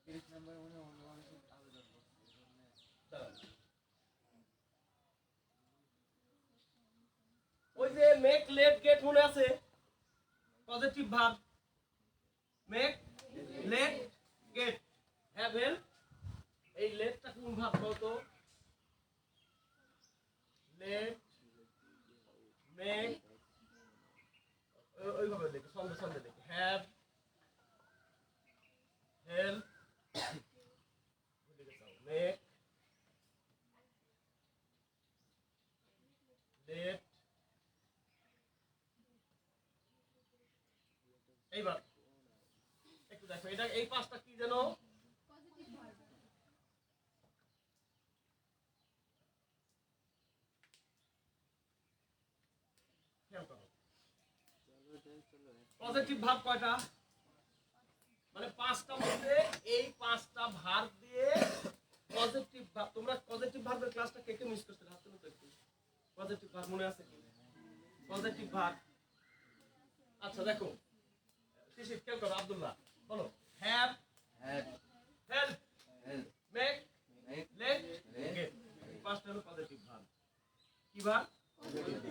30 নম্বরে মনে হয় অন্য মানুষের আবেদন করছে, এজন্য ওই যে মেক লেট গেট মনে আছে, positive verb, make let get have help, এই লেটটা কোন ভার্ব বলতো, লেট মেক, ওইভাবে লিখে ছন্দে ছন্দে লিখে হ্যাভ হেল্প মেক লেট এইবার একটু দেখো এটা এই পাঁচটা কি যেন পজিটিভ ভার্ব কয়টা মানে পাঁচটা মধ্যে এই পাঁচটা ভার্ব দিয়ে পজিটিভ ভার্ব তোমরা পজিটিভ ভার্বের ক্লাসটা কে কে মিস করতে হাত তুলো তো একটু পজিটিভ ভার্ব মনে আছে কি পজিটিভ ভার্ব আচ্ছা দেখো শিশির খেয়াল করো আব্দুল্লাহ বলো have have help help make make let late gate পাঁচটা হলো পজিটিভ ভার্ব কি ভার্ব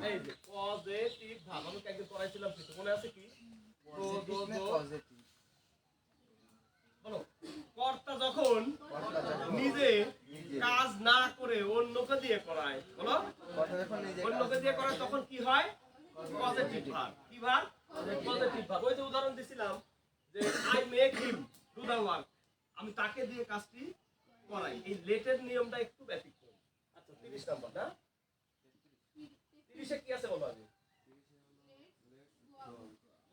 এই যে পজিটিভ ভার্ব আমি একদিন পড়াইছিলাম কিন্তু মনে আছে কি পজিটিভ না পজিটিভ বলো কর্তা যখন কথা যখন নিজে নিজে কাজ না করে অন্যকে দিয়ে করায় বলো কথা যখন নিজে অন্যকে দিয়ে করায় তখন কি হয় পজিটিভ ভার্ব কি ভার্ব পজিটিভ ভার্ব ওই যে উদাহরণ দিছিলাম যে I make him do the work আমি তাকে দিয়ে কাজটি করাই এই লেটের নিয়মটা একটু ব্যতিক্রম আচ্ছা 30 নাম্বার না 30 এ কি আছে বলো আগে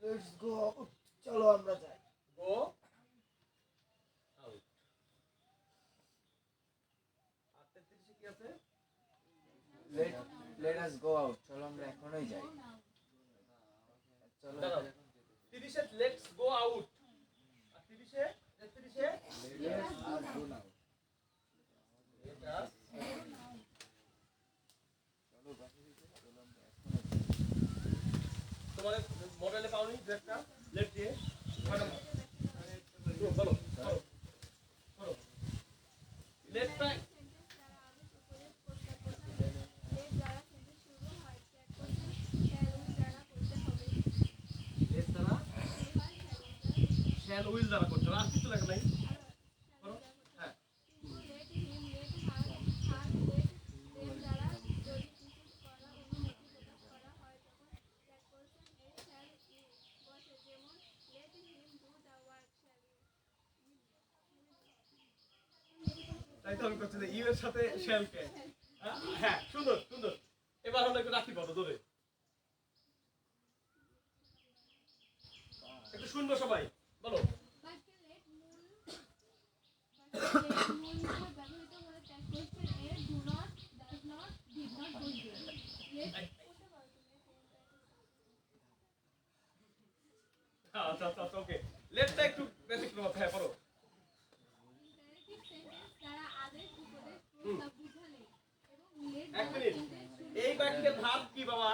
লেটস গো চলো আমরা যাই গো আউট আর 33 এ কি আছে লেট আস গো আউট চলো আমরা এখনই যাই চলো দাঁড়াও। 30 এ লেটস গো আউট আর 30 এ 33 এ let's us go now let us চলো বাকি চলো আমরা এখনই যাই তোমাদের মডেলে পাওনি একটা লেট দিয়ে ম্যাডাম বলো বলো বলো লেটটা লেট দ্বারা শ্যাল উইল দ্বারা করতে হবে আর কিছু লেখা নাই করো হ্যাঁ তাই তো আমি করছি যে ইউ এর সাথে শ্যাল কে হ্যাঁ সুন্দর সুন্দর এবার হলো একটু রাখি বলো ধরে একটু শুনবো সবাই বলো আচ্ছা আচ্ছা ওকে লেটটা একটু ব্যতিক্রম হ্যাঁ বলো এক মিনিট এই বাক্যের ভাব কি বাবা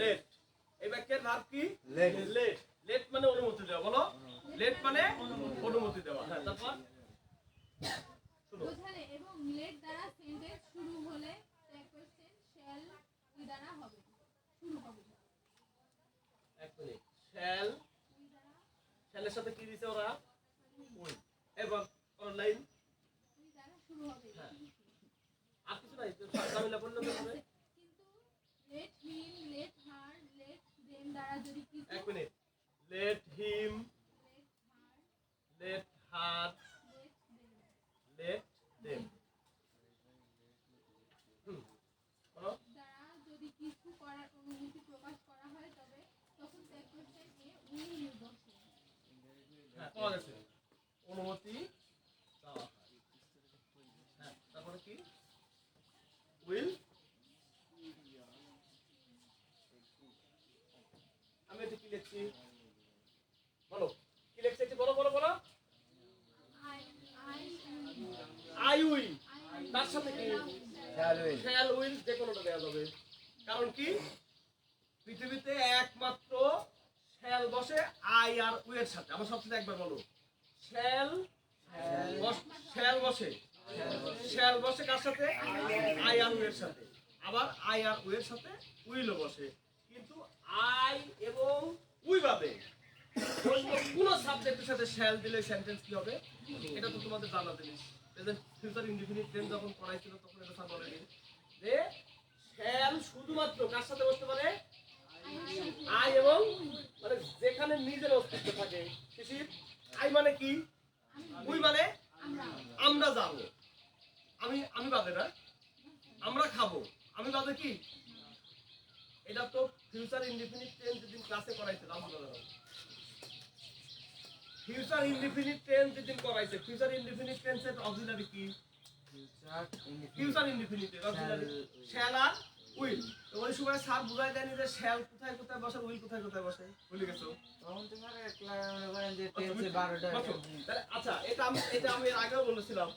লেট এই বাক্যের ভাব কি লেট লেট লেট মানে অনুমতি দেওয়া বলো লেট মানে অনুমতি দেওয়া হ্যাঁ তারপর শুনো এবং লেট দ্বারা সেন্টেন্স শুরু হলে প্রেপোজিশন শ্যাল কি দ্বারা হবে শুরু হবে এক মিনিট শ্যাল শ্যালের সাথে কি দিছে ওরা উইল এবং অনলাইন কি দ্বারা শুরু হবে হ্যাঁ আর কিছু নাই জামিলা বললো তো হবে কিন্তু let him let her let them দ্বারা যদি কিছু এক minute let him let let her her let them let them বলো দ্বারা যদি কিছু করার অনুমতি প্রকাশ করা হয় তবে তখন প্রেপোজিশন এ উইল বসে হ্যাঁ পাওয়া গেছে অনুমতি দেওয়া হয় হ্যাঁ তারপরে কি উইল আমি এটা কি লিখছি বলো কি লিখছি একটু বলো বলো বলো আই আই আই উইল তার সাথে কি চলো শ্যাল উইল যে কোনোটা দেওয়া যাবে কারণ কি পৃথিবীতে একমাত্র শ্যাল বসে আই আর উইল এর সাথে আমার সবচেয়ে একবার বলো শ্যাল শ্যাল বসে শ্যাল বসে কার সাথে আই আর উইল এর সাথে আবার আই আর উইল এর সাথে উইলও বসে কিন্তু আই এবং উই বাদে অন্য কোন সাবজেক্টের সাথে শ্যাল দিলে সেন্টেন্স কি হবে এটা তো তোমাদের জানা জিনিস প্রেজেন্ট ফিউচার ইনডিফিনিট টেন্স যখন পড়াইছিল তখন এটা স্যার বলেনি যে শ্যাল শুধুমাত্র কার সাথে বসতে পারে আই এবং এখানে নিজের অস্তিত্ব থাকে। শিশির, আই মানে কি? উই মানে আমরা যাবো। আমি বাদে না, আমরা খাবো। আমি বাদে কি? এটা তো ফিউচার ইনডিফিনিট টেন্স যেদিন ক্লাসে করাইছিলাম, ফিউচার ইনডিফিনিট টেন্স যেদিন করাইছে, ফিউচার ইনডিফিনিট টেন্সের অক্সিলারি কি? ফিউচার ইনডিফিনিট অক্সিলারি শ্যাল আর উইল। তো ওই সময় স্যার বুঝাই দেয়নি যে শ্যাল কোথায় কোথায় বসে, উইল কোথায় কোথায় বসে, ভুলে গেছো? তাহলে আচ্ছা, এটা আমি এর আগেও বলেছিলাম।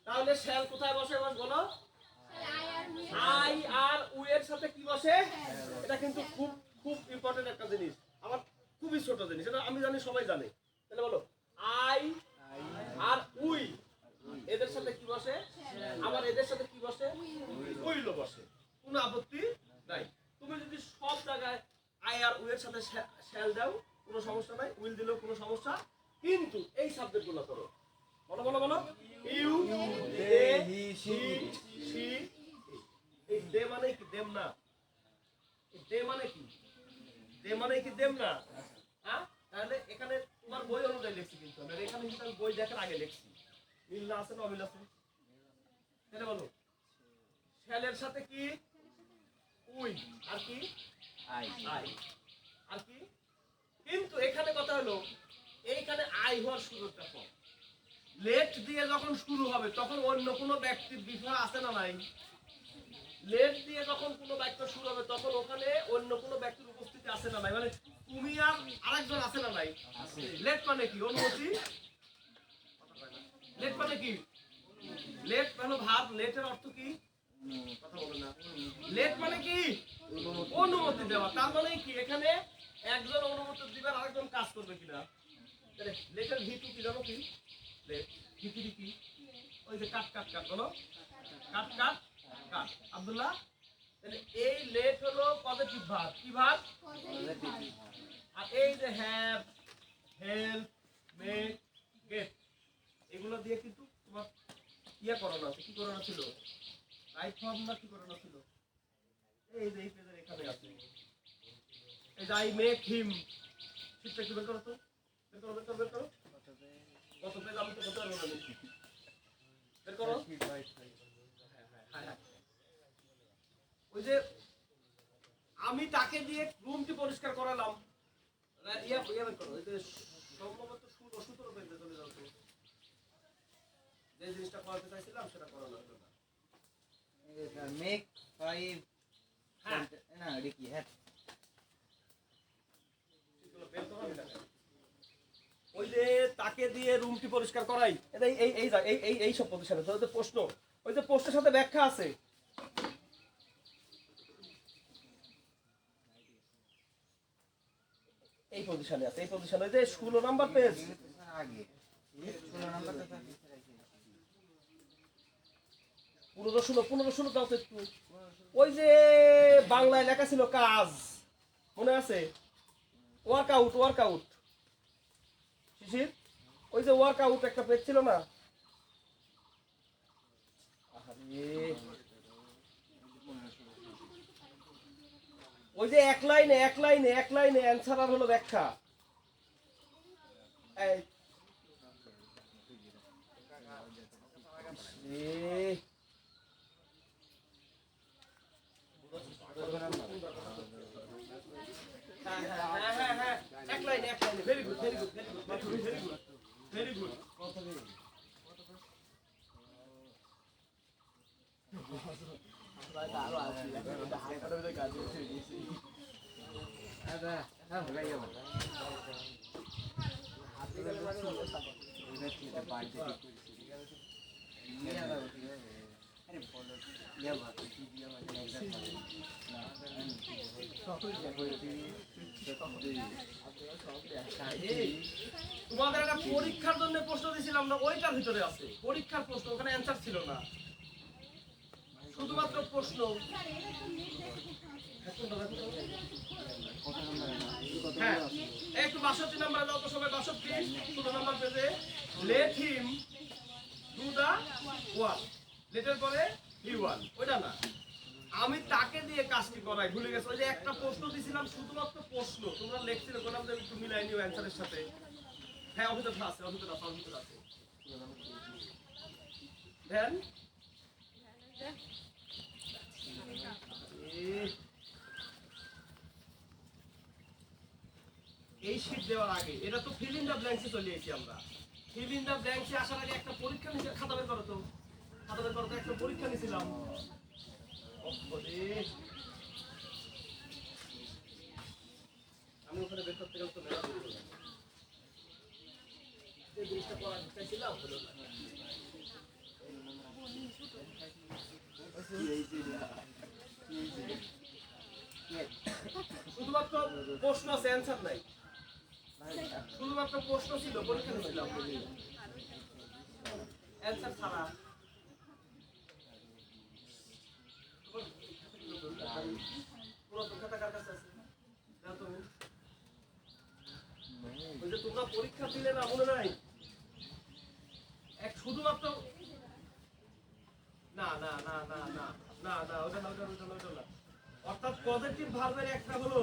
তাহলে শ্যাল কোথায় বসে বলো? আই আর উই এর সাথে কি বসে? এটা কিন্তু খুব খুব ইম্পর্টেন্ট একটা জিনিস, আমার খুবই ছোট জিনিস, এটা আমি জানি, সবাই জানে। তাহলে বলো আই আর উই এদের সাথে কি বসে? আবার এদের সাথে কি বসে? উইলও বসে। কোনো আপত্তি নাই। তুমি যদি সব জায়গায় আই আর উই এর সাথে শ্যাল দাও, কোনো সমস্যা নাই, উইল দিলেও কোনো সমস্যা। কিন্তু এই সাবজেক্টগুলো করো, বলো বলো বলো। You, they, he, she. এই দে মানে কি? দেম না। এই দে মানে কি? দে মানে কি? দেম না। হ্যাঁ, তাহলে এখানে তোমার বই অনুযায়ী লিখছি, কিন্তু আমি এখানে কিন্তু আমি বই দেখার আগে লিখছি। মিল না আছে না অমিল আছে? তাহলে বলো শ্যালের সাথে কি? উই। আর কি? আই। আর কি? কিন্তু এখানে কথা হলো, এইখানে আই হওয়ার সুযোগটা কম। লেট দিয়ে যখন শুরু হবে তখন অন্য কোনো ব্যক্তির বিষয় আছে না নাই? লেট দিয়ে যখন কোনো বাক্য শুরু হবে তখন ওখানে অন্য কোনো ব্যক্তির উপস্থিতি আছে না নাই? মানে তুমি আর আরেকজন আছে না নাই? লেট মানে কি? অনুমতি। লেট মানে কি? লেট মানে ভাব। লেটের অর্থ কি? কথা বলে না। লেট মানে কি? অনুমতি দেওয়া। তার মানে কি এখানে একজন অনুমতি দিবেন, আরেকজন কাজ করবে কিনা। লেটের ভিতু কি জানো কি? লেট ভিতরি কি? ওই যে কাট কাট কাট, বলো কাট কাট কাট। আব্দুল্লাহ, তাহলে এই লেট হলো পজিটিভ ভার্ব। কি ভার্ব? আর এই যে হ্যাভ, হেল্প, মেক, গেট, এগুলো দিয়ে কিন্তু তোমার ইয়া করানো আছে। কি করানো ছিল? রাইট ফর্ম না কি করানো ছিল? এই যে এই পেজের এখানে আছে। এই যে আই মেক হিম, শিটটা কি বের করো তো, বের করো। কত পেজ আমি তো বলতে পারবো না। বের করো। ওই যে আমি তাকে দিয়ে রুমটি পরিষ্কার করালাম, ইয়া বের করো। ওই যে সম্ভবত 17 পেজে চলে যাও তো। যে জিনিসটা করাতে চাইছিলাম সেটা করানো হলো না। মেক 5 না দেখি। হ্যাঁ, ওই যে তাকে দিয়ে রুমটি পরিষ্কার করাই, এটা এই সব প্রতিষ্ঠানে তো প্রশ্ন, ওই যে প্রশ্নের সাথে ব্যাখ্যা আছে। এই পজিশনে আছে, এই পজিশনে যে 16 নাম্বার পেজ আগে 16 নাম্বারটা থাকে। 15 দাও তো একটু। ওই যে বাংলায় লেখা ছিল কাজ, মনে আছে? ওয়ার্কআউট। শিশির, ওই যে ওয়ার্কআউট একটা পেজ ছিল না? ওই যে এক লাইনে অ্যান্সার আর হলো ব্যাখ্যা। হ্যাঁ, এক লাইনে। Very good. তোমাদের একটা পরীক্ষার জন্য প্রশ্ন দিয়েছিলাম না, ওইটার ভিতরে আছে পরীক্ষার প্রশ্ন, ওখানে অ্যান্সার ছিল না, শুধুমাত্র প্রশ্ন। হ্যাঁ, একটু 62 নাম্বার দাও তো সবাই। 62 16 নাম্বার পেজে let him do the work. লেটের পরে হি ওয়ান, ওইটা না। আমি তাকে দিয়ে কাজটি করাই, ভুলে গেছো? ওই যে একটা প্রশ্ন দিছিলাম, শুধুমাত্র প্রশ্ন, তোমরা লেখছিলে বললাম যে একটু মিলাই নিও অ্যান্সারের সাথে। হ্যাঁ অভিযোগ আছে, অভিযোগ আছে, অভিযোগ আছে। ধ্যান এই শীট দেওয়ার আগে এটা তো ফিল ইন দ্য ব্ল্যাঙ্কসে চলে এসেছি আমরা। ফিল ইন দ্য ব্ল্যাঙ্কসে আসার আগে একটা পরীক্ষা নিয়ে খাতা বের করো তো, খাতা বের করো তো, একটা পরীক্ষা নিয়েছিলাম। আমি ওখানে বের করতে গেলে তো মেলা দূর হয়ে যাবে। যে জিনিসটা করার চাইছিলাম হলো না। শুধুমাত্র প্রশ্ন আছে, অ্যান্সার নাই। শুধুমাত্র প্রশ্ন ছিল, পরীক্ষা নিয়েছিলাম, অ্যান্সার ছাড়া। তোমরা পরীক্ষা দিলে না, মনে নাই? এক শুধুমাত্র না না না না না না না ওটা না, ওটা ওটা ওটা না। অর্থাৎ পজিটিভ ভার্বের একটা হলো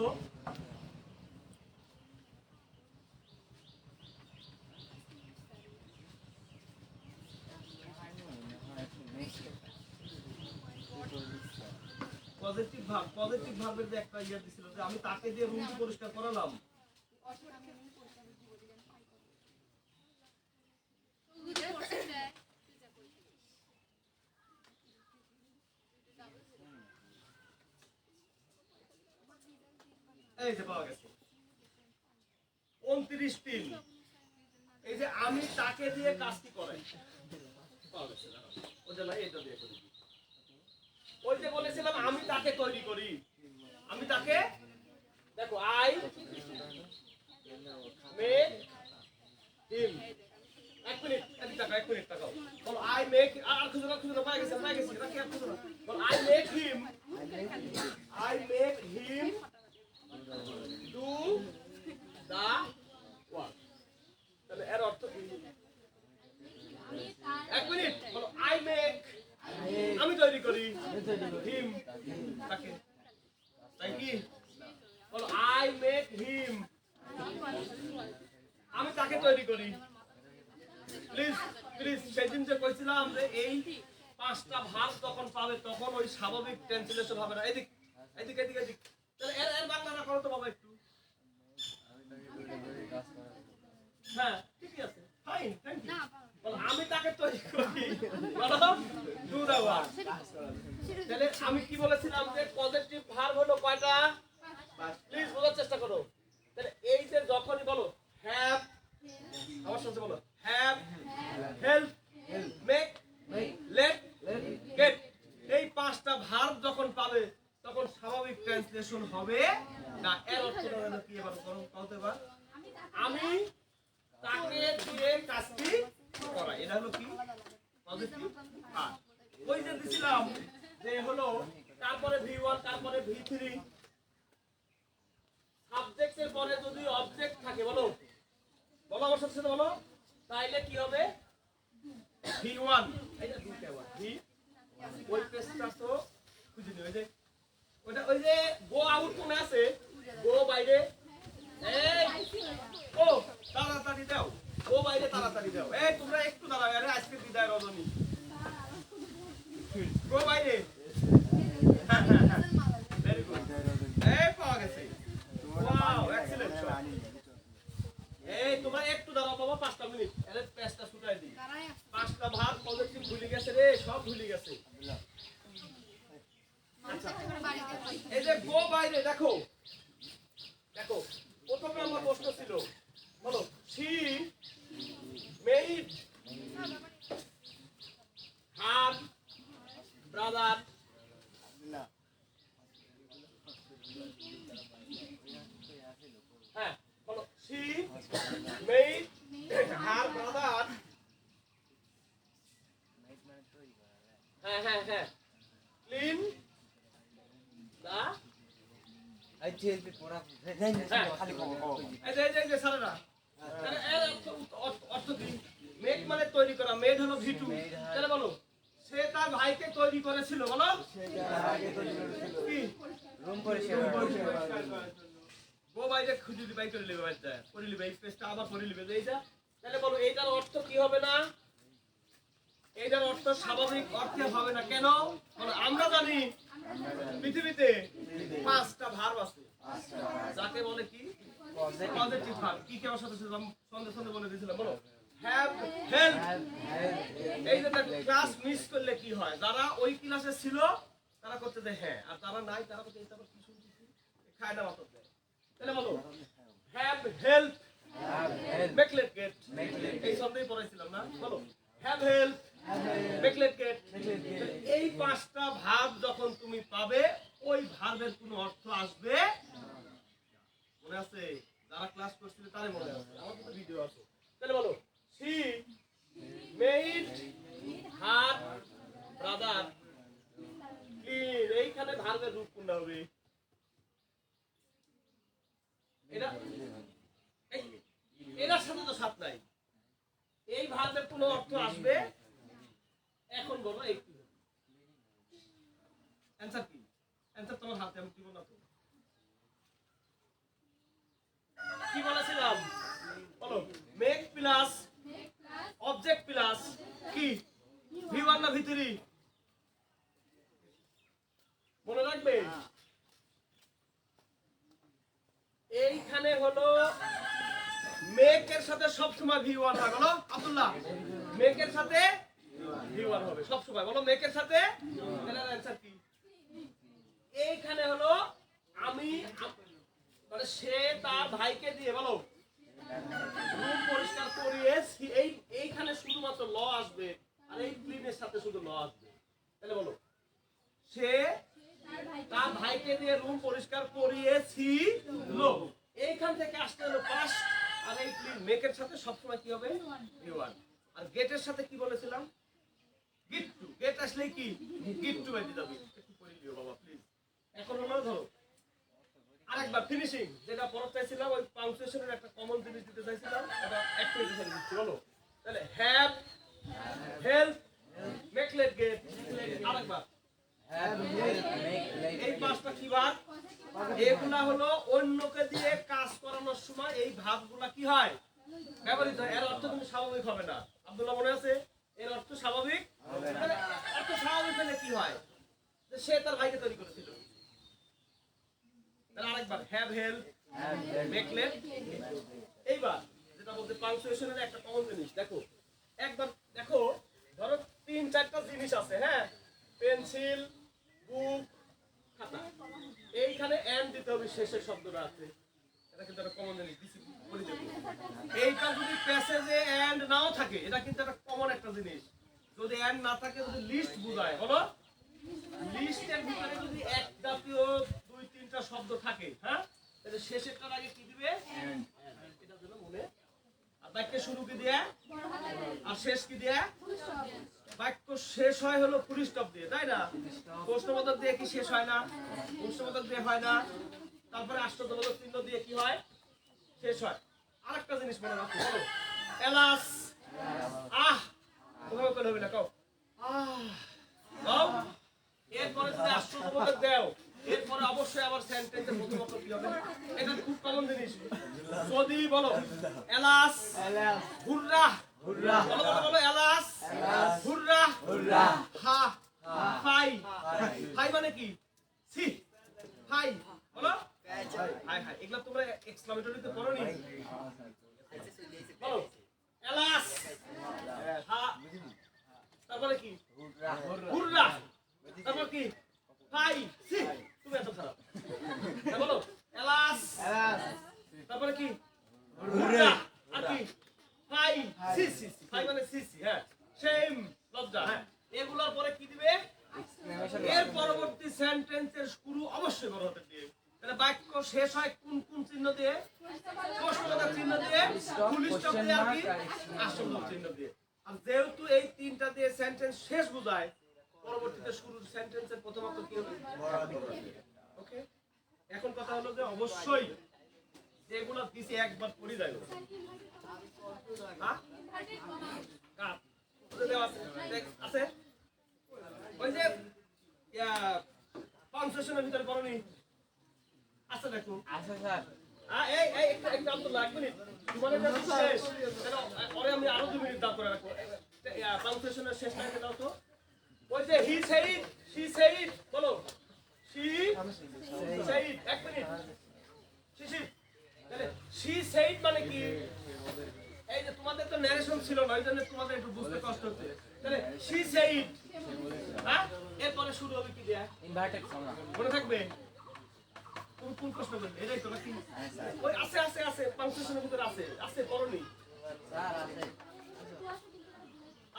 পজিটিভ ভার্ব, পজিটিভ ভার্বের যে একটা ইয়ে দিছিল যে আমি তাকে দিয়ে রুমটি পরিষ্কার করালাম। এই যে পাওয়া গেছে 29-3। এই যে আমি তাকে দিয়ে কাজটি করাই, পাওয়া গেছে। ওটা নাই, এটা দিয়ে করি। ওই যে বলেছিলাম আমি তাকে তৈরি করি, আমি তাকে, দেখো আই মেক হিম। এক মিনিট, এক মিনিট তাকাও। বলো আই মেক, আর খুঁজো না, খুঁজো না, পাই গেছে, পাই গেছে, এটা কি আর খুঁজো না। বলো I make him, I make him do the work. তাহলে এর অর্থ কি? এক মিনিট, বলো আই মেক, আমি তৈরি করি, হিম তাকে, তাই কি? বলো আই মেক হিম, আমি তাকে তৈরি করি। প্লিজ প্লিজ, সেদিন যে কইছিলাম যে এই 5টা ভাগ যখন পাবে তখন ওই স্বাভাবিক ট্রান্সলেশন হবে না। এদিক এদিক এদিক এদিক, তাহলে এর এর বাংলাটা করো তো বাবা একটু। হ্যাঁ ঠিকই আছে, ফাইন, থ্যাংক ইউ। বলো আমি তাকে তৈরি করি, বলো ডু দা ওয়ার্ক। তাহলে আমি কি বলেছিলাম যে পজিটিভ ভার্ব হলো কয়টা? প্লিজ বোঝার চেষ্টা করো। তাহলে এই যে যখনই বলো হ্যাভ, আমার সাথে বলো have, help, make, let, get, এই 5টা ভার্ব যখন পাবে তখন স্বাভাবিক ট্রান্সলেশন হবে না। এর অর্থটা হলো কি? এবার বলতে পার, আমি তাকে দিয়ে কাজটি করাই, এটা হলো কি? Positive verb. ওই যে দিছিলাম যে হলো তারপরে V1, তারপরে V3, সাবজেক্টের পরে যদি অবজেক্ট থাকে, বলো বলো আমার সাথে সাথে বলো, তাইলে কি হবে? V1, এই যে দুইটা ওয়ার্ড ভি, ওই পেজটা তো খুঁজে নিও। এই যে ওটা, ওই যে গো আউট কোনে আছে, গো বাইরে, এই ও তাড়াতাড়ি দাও, ও বাইরে তাড়াতাড়ি দাও। এই তোমরা একটু দাঁড়াও, আরে আজকে বিদায় রজনী, গো বাইরে। ভেরি গুড, এই পাওয়া গেছে, ওয়াও এক্সিলেন্ট। এই তোমরা একটু দাঁড়াও বাবা, 5টা মিনিট, এর পেজটা শুকাই দিই। 5টা ভাগ পজিটিভ ভুলে গেছে রে, সব ভুলে গেছে। আচ্ছা এই যে গো বাইরে, দেখো দেখো প্রথমে আমার প্রশ্ন ছিল, বলো শি মেড হার ব্রাদার, হ্যাঁ বলো শি মেড হার ব্রাদার, হ্যাঁ হ্যাঁ হ্যাঁ, ক্লিন দা, এই যে পড়া খালি এই যে সারারা, এর অর্থ কি? মেড মানে তৈরি করা, মেড হলো V2। তাহলে বলো সে তার ভাইকে তৈরি করেছিল, বলো কি? রুম পরিষ্কার ও বাইরে খুঁজে বাই করে নেবে, বাচ্চা করে নেবে, এই স্পেসটা আবার করে নেবে এইটা। তাহলে বলো এইটার অর্থ কি হবে না? এইটার অর্থ স্বাভাবিক অর্থে হবে না। কেন? বলো আমরা জানি পৃথিবীতে 5টা ভার্ব আছে, যাকে বলে কি পজিটিভ ভার্ব। কি কেমন সাথে সন্দেহ সন্দেহ বলে দিয়েছিলাম, বলো হ্যাভ, হেল্প। এই যে ক্লাস মিস করলে কি হয়? যারা ওই ক্লাসে ছিল তারা করতে দেয় হ্যাঁ, আর যারা নাই তারা করতে এই তারপর কি শুনতেছি খায় না মাত্র দেয়। তাহলে বলো have, help, make let get. এই শব্দই পড়াইছিলাম না? বলো have, help, make let get. এই 5টা ভার্ব যখন তুমি পাবে, ওই ভার্বের কোনো অর্থ আসবে মনে আছে? যারা ক্লাস করছিল তারই মনে আছে, আমার তো ভিডিও আছে। তাহলে বলো she made her brother clean। এইখানে ভার্বের রূপ কোনটা হবে? এটা এটার সাথে তো সাথ নাই। এই ভার্বের কোন অর্থ আসবে? এখন বলো এই কি অ্যানসার? কি অ্যানসার তোমার হাতে, আমি কি বললাম তো? কি বলেছিলাম? বলো মেক প্লাস অবজেক্ট প্লাস কি V1 না V3? মনে রাখবে এইখানে হলো মেকের সাথে সবসময় V1 হয়। বলো আব্দুল্লাহ, মেকের সাথে V1 হবে সবসময়। বলো মেকের সাথে। এটার অ্যানসার কি? এইখানে হলো আমি, মানে সে তার ভাইকে দিয়ে, বলো রুম পরিষ্কার করিয়ে, এইখানে শুধুমাত্র ল আসবে, আর এই ক্লিনের সাথে শুধু ল আসবে। তাহলে বলো সে তার ভাইকে দিয়ে রুম পরিষ্কার করিয়েছিল। এইখান থেকে আসতে হলো পাস্ট, আর এই ক্লিন মেকের সাথে সবসময় কি হবে? V1। আর গেটের সাথে কি বলেছিলাম? গিট টু। গেট আসলে কি গিট টু বেঁধে যাবে। একটু পড়ে দিও বাবা প্লিজ। এখন হলো ধরো আরেকবার ফিনিশিং, যেটা পড়তে চাইছিলাম, ওই পাংচুয়েশনের একটা কমন জিনিস দিতে চাইছিলাম, এটা অ্যাক্টিভিটি দিচ্ছি। বলো তাহলে have, help, make let gate. আরেকবার এই 5টা কি ভার্ব? এগুলা হলো অন্যকে দিয়ে কাজ করানোর সময় এই ভাবগুলা কি হয়? ব্যবহৃত হয়। এর অর্থ কিন্তু স্বাভাবিক হবে না। আব্দুল্লাহ মনে আছে? এর অর্থ স্বাভাবিক হবে না। অর্থ স্বাভাবিক হলে কি হয়? যে সে তার ভাইকে তৈরি করেছিল। তাহলে আরেকবার হ্যাভ, হেল্প, মেক লেট। এইবার যেটা বলতে পাংচুয়েশনের একটা কমন জিনিস দেখো, একবার দেখো, ধরো 3-4টা জিনিস আছে, হ্যাঁ, পেন্সিল, বুক, খাতা। এইখানে এন্ড দিতে হবে, শেষের শব্দটা আছে, এটা কিন্তু একটা কমন জিনিস দিছি বলে দেব। এইটা যদি প্যাসেজে এন্ড নাও থাকে, এটা কিন্তু একটা কমন একটা জিনিস। যদি এন্ড না থাকে, যদি লিস্ট বোঝায়, বলো লিস্টের ভিতরে যদি এক জাতীয় 2-3টা শব্দ থাকে, হ্যাঁ, তাহলে শেষেরটার আগে কি দিবে? এন্ড। এটা যেন মনে। আর বাক্যের শুরু কি দিয়ে? আর শেষ কি দিয়ে? বাক্য শেষ হয় হলো ফুল স্টপ দিয়ে, তাই না? প্রশ্নবোধক দিয়ে কি শেষ হয় না? প্রশ্নবোধক দিয়ে হয় না। তারপরে আশ্চর্যবোধক চিহ্ন দিয়ে কি হয়? শেষ হয়। আরেকটা জিনিস মনে রাখো, বলো এলাস, আহ, তোমাকে কোন হবে না, কও আহ, কও। এরপরে যদি আশ্চর্যবোধক দাও, এরপরে অবশ্যই আবার সেন্টেন্সের প্রথম অক্ষর কি হবে? এটা খুব কমন জিনিস। যদি বলো এলাস, হুররা, হুররা, বলো বলো বলো এলাস, হুররা, হুররা, হা, ফাই। ফাই মানে কি? সি, ফাই, বলো হাই হাই। এগুলা তোমরা এক্সক্লামেটরিতে পড়োনি? বলো এলাস, হা, তারপরে কি? হুররা, তারপর কি? ফাই, সি। তুমি এত খারাপ। বলো এলাস, তারপরে কি? হুররা, আর কি? ফাই, সি সি সি। ফাই মানে সি সি, হ্যাঁ, সেম, লজ্জা, হ্যাঁ। এগুলোর পরে কি দিবে? এর পরবর্তী সেন্টেন্সের শুরু অবশ্যই বড় হাতের দিয়ে। তাহলে বাক্য শেষ হয় কোন কোন চিহ্ন দিয়ে? প্রশ্নবোধক চিহ্ন দিয়ে, ফুল স্টপ দিয়ে, আর কি আশ্চর্যবোধক চিহ্ন দিয়ে। আর যেহেতু এই 3টা দিয়ে সেন্টেন্স শেষ বোঝায়, পরবর্তীতে শুরুর সেন্টেন্সের প্রথম অক্ষর কি হবে? ওকে। এখন কথা হলো যে অবশ্যই যেগুলো দিছি একবার পড়ি যায়। হ্যাঁ? কাপ ওদের দেওয়া আছে? আছে? ওই যে পাঞ্চেশনের ভিতরে পড়নি আচ্ছা দেখো আচ্ছা স্যার এই একটু আব্দুল্লাহ 1 মিনিট তোমাদের যখন শেষ তাহলে পরে আমি আরো 2 মিনিট দাও করে রাখবো পাঞ্চেশনের শেষ লাইনে দাও তো ওই যে হি সেইড শি সেইড বলো শি সেইড 1 মিনিট শি তাহলে শি সেইড মানে কি এই যে তোমাদের তো ন্যারেশন ছিল না এইজন্য তোমাদের একটু বুঝতে কষ্ট হচ্ছে তাহলে শি সেইড হ্যাঁ এরপরে শুরু হবে কি দিয়া ইনভার্টেড কমা মনে থাকবে তুমি কোন প্রশ্ন করবে এটাই তো নাকি ওই আছে পাঞ্চেশনের ভিতরে আছে পড়নি স্যার আছে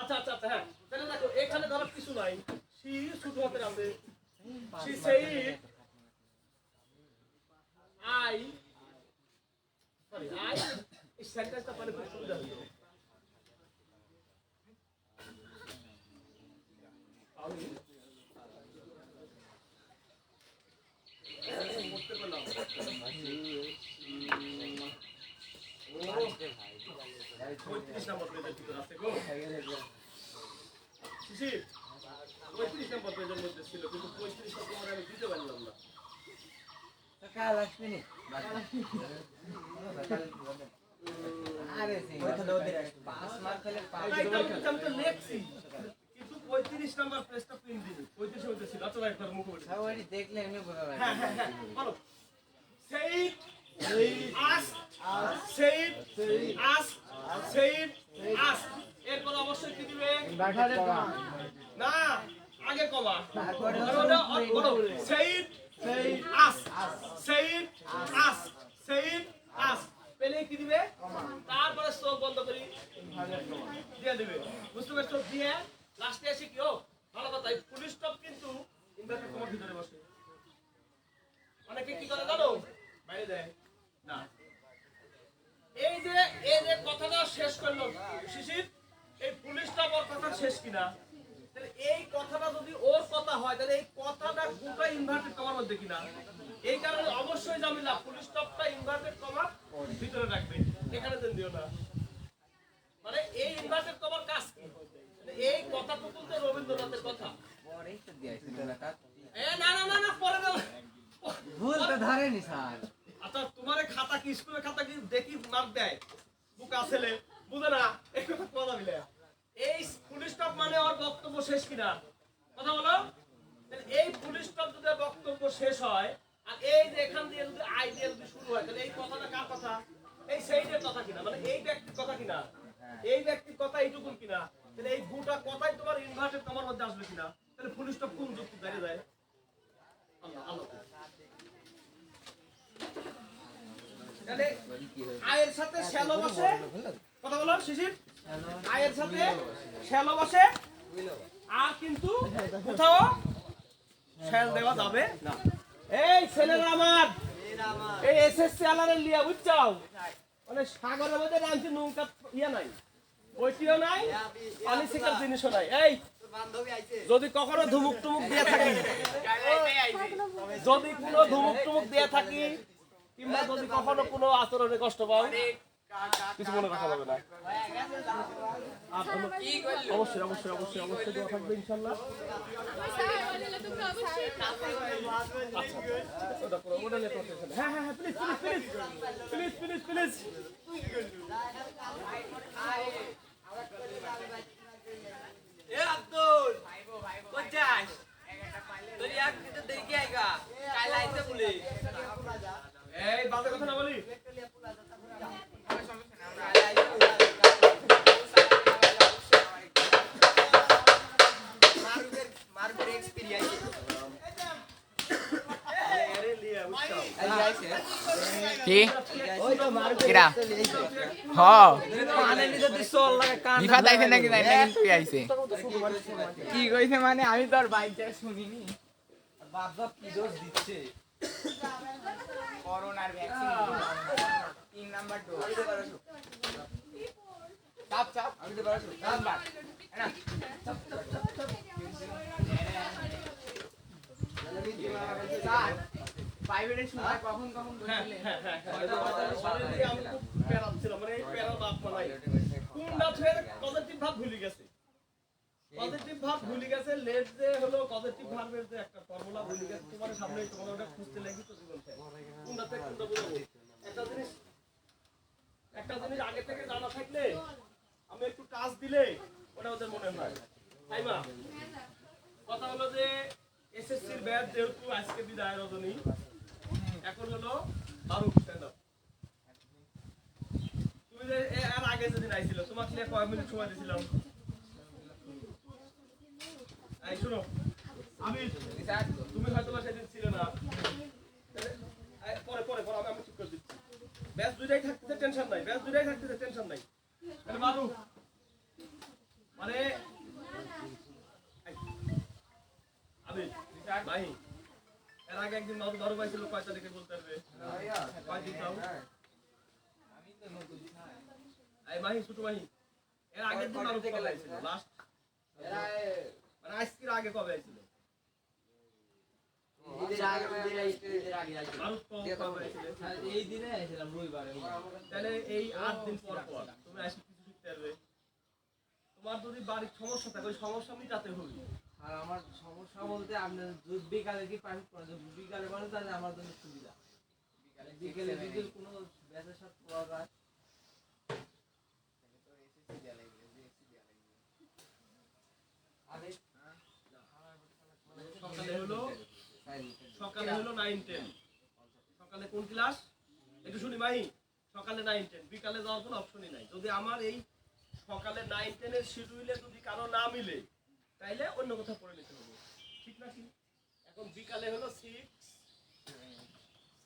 আচ্ছা হ্যাঁ তাহলে দেখো এখানে ধরো কিছু নাই শি ছোট হাতের আছে শি সেইড আই এই সেন্টেন্সটা পড়ে খুব সুবিধা হবে আমি বুঝতে পারলাম ও 35 নম্বর পেজের ভিতর আছে গো শিশির 35 নম্বর পেজের মধ্যে ছিল কিন্তু 35 নম্বর আমি দিতে পারলাম না কাল আসবে নি আরে ওইখানে ওদের 5 মার্ক হলে 5 আমি তো লেখছি কিন্তু 35 নম্বর পেজটা প্রিন্ট দিই 35 মধ্যে ছিল আচ্ছা একবার মুখ বলি সবাই দেখলে এমনি বোঝা যায় হ্যাঁ বলো said ask said ask said ask এরপর অবশ্যই কি দিবে না আগে কমা বলো said ask said ask said ask পেলে কি দিবে তারপরে চোখ বন্ধ করি দিয়ে দিবে বুঝতে পারছো দিয়ে লাস্টে এসে কি ও ভালো কথা ফুল স্টপ কিন্তু ইনভার্টেড কমার ভিতরে বসে অনেকে কি করে জানো বাইরে দেয় না এই যে কথাটা শেষ করলো শিশির এই ফুল স্টপ ওর কথা শেষ কিনা তাহলে এই কথাটা যদি ওর কথা হয় তাহলে এই কথাটা গোটা ইনভার্টেড কমার মধ্যে কিনা এই কারণে অবশ্যই জামিলা ফুল স্টপটা ইনভার্টেড কমার ভিতরে রাখবে এখানে দেন দিও না মানে এই ইনভার্টেড কমার কাজ কি এই কথাটুকু তো রবীন্দ্রনাথের কথা পরেই তো দিয়েছে তোলাটা না পরে দাও ভুল তো ধরেনি স্যার আচ্ছা তোমার খাতা কি স্কুলের খাতা কি দেখি মার্ক দেয় বুক আসলে বুঝে না একটু কথা মিলে এই ফুল স্টপ মানে ওর বক্তব্য শেষ কিনা কথা বলো এই ফুল স্টপ যদি বক্তব্য শেষ হয় আর এই যে এখান দিয়ে যদি আই দিয়ে যদি শুরু হয় তাহলে এই কথাটা কার কথা এই সেইডের কথা কিনা মানে এই ব্যক্তির কথা কিনা এই ব্যক্তির কথা এইটুকুন কিনা তাহলে এই গোটা কথাই তোমার ইনভার্টেড কমার মধ্যে আসবে কিনা তাহলে ফুল স্টপ কোন যুক্তি দাঁড়িয়ে যায় আল্লাহ তাহলে আয়ের সাথে শ্যালো বসে কথা বলো শিশির আয়ের সাথে শ্যালো বসে আর কিন্তু কোথাও শ্যাল দেওয়া যাবে না এই ছেলেরা আমার এই এসএসসি আলারের লিয়া বুঝছাও মানে সাগরের মধ্যে রাঞ্চি নৌকা ইয়া নাই ওইটিও নাই পানি শিকার জিনিসও নাই এই যদি কখনো ধুমুক টুমুক দিয়ে থাকি যদি কোনো ধুমুক টুমুক দিয়ে থাকি কিংবা যদি কখনো কোনো আচরণে কষ্ট পাও কিছু মনে রাখা যাবে না অবশ্যই দোয়া থাকবে ইনশাআল্লাহ হ্যাঁ প্লিজ এ আব্দুল কোথায় তুই এক দিতে দেখি আইগা কাল আইতে বলি এই বাজে কথা না বলি মারুদের এক্সপেরিয়েন্স কি কিরা হ্যাঁ নিফা দাইছে নাকি জানি না কিন্তু আইছে কি কইছে মানে আমি তো আর বাইকটা শুনিনি বাপ বাপ কি দোষ দিচ্ছে করোনার ভ্যাকসিন 3 নাম্বার ডোজ চাপ আমি তো পারছো নাম্বার না স্যার প্রাইভেটে শুনে কখন বলছিলে আমি খুব প্যারা ছিলাম মানে এই প্যারা বাপ মানাই কোনটা ছেড়ে পজিটিভ ভাব ভুলে গেছে পজিটিভ ভার্ব ভুলে গেছে, লেট যে হলো পজিটিভ ভার্বের যে একটা ফর্মুলা ভুলে গেছে, তোমার সামনে তোমার ওটা খুঁজতে লাগি তো জীবন থেকে কোনটাতে কোনটা বলবো। একটা জিনিস আগে থেকে জানা থাকলে আমি একটু টাচ দিলে ওটা ওদের মনে হয়। তাই মা কথা হলো যে এসএসসির ব্যাচ যেহেতু আজকে বিদায় রজনী, এখন হলো বারুক স্ট্যান্ড আপ। তুমি যে এর আগে যেদিন আইছিল তোমাকে নিয়ে কয় মিনিট সময় দিয়েছিলাম? এই শুনো, আমি তুমি হয়তো বা সেদিন ছিলে না, পরে পরে পরে আমি ঠিক করে দিচ্ছি। ব্যাচ দুইটাই থাকতেছে টেনশন নাই, ব্যাচ দুইটাই থাকতেছে টেনশন নাই। মানে বারুক মানে আমি ভাই এর আগে একদিন বারো পাইছিল, কয় তারিখে বলতে পারবে? কয়দিন তাও? এই মাহি ছোট মাহি এর আগের দিন বারো কবে আইছিল? লাস্ট মানে আজকের আগে কবে আইছিল? এই দিনে এসেছিলাম রবিবারে। তাহলে এই 8 দিন পর পর তুমি আসি কিছু শিখতে পারবে। তোমার যদি বাড়ির সমস্যা থাকে ওই সমস্যা মিটাতে হবে। আর আমার সমস্যা বলতে আপনার যদি বিকালে কি পানি পড়ে, বিকালে মানে তাহলে আমার জন্য সুবিধা। বিকেলে যদি কোনো ব্যাচের সাথে পড়া যায় সকালে হলো 9 10, সকালে কোন ক্লাস একটু শুনি মাহি? সকালে 9 10, বিকালে যাওয়ার কোনো অপশনই নাই। যদি আমার এই সকালে 9 10 এর শিডিউলে যদি কারো না মিলে তাইলে অন্য কোথাও পড়ে নিতে হবে, ঠিক না? কি এখন বিকালে হলো 6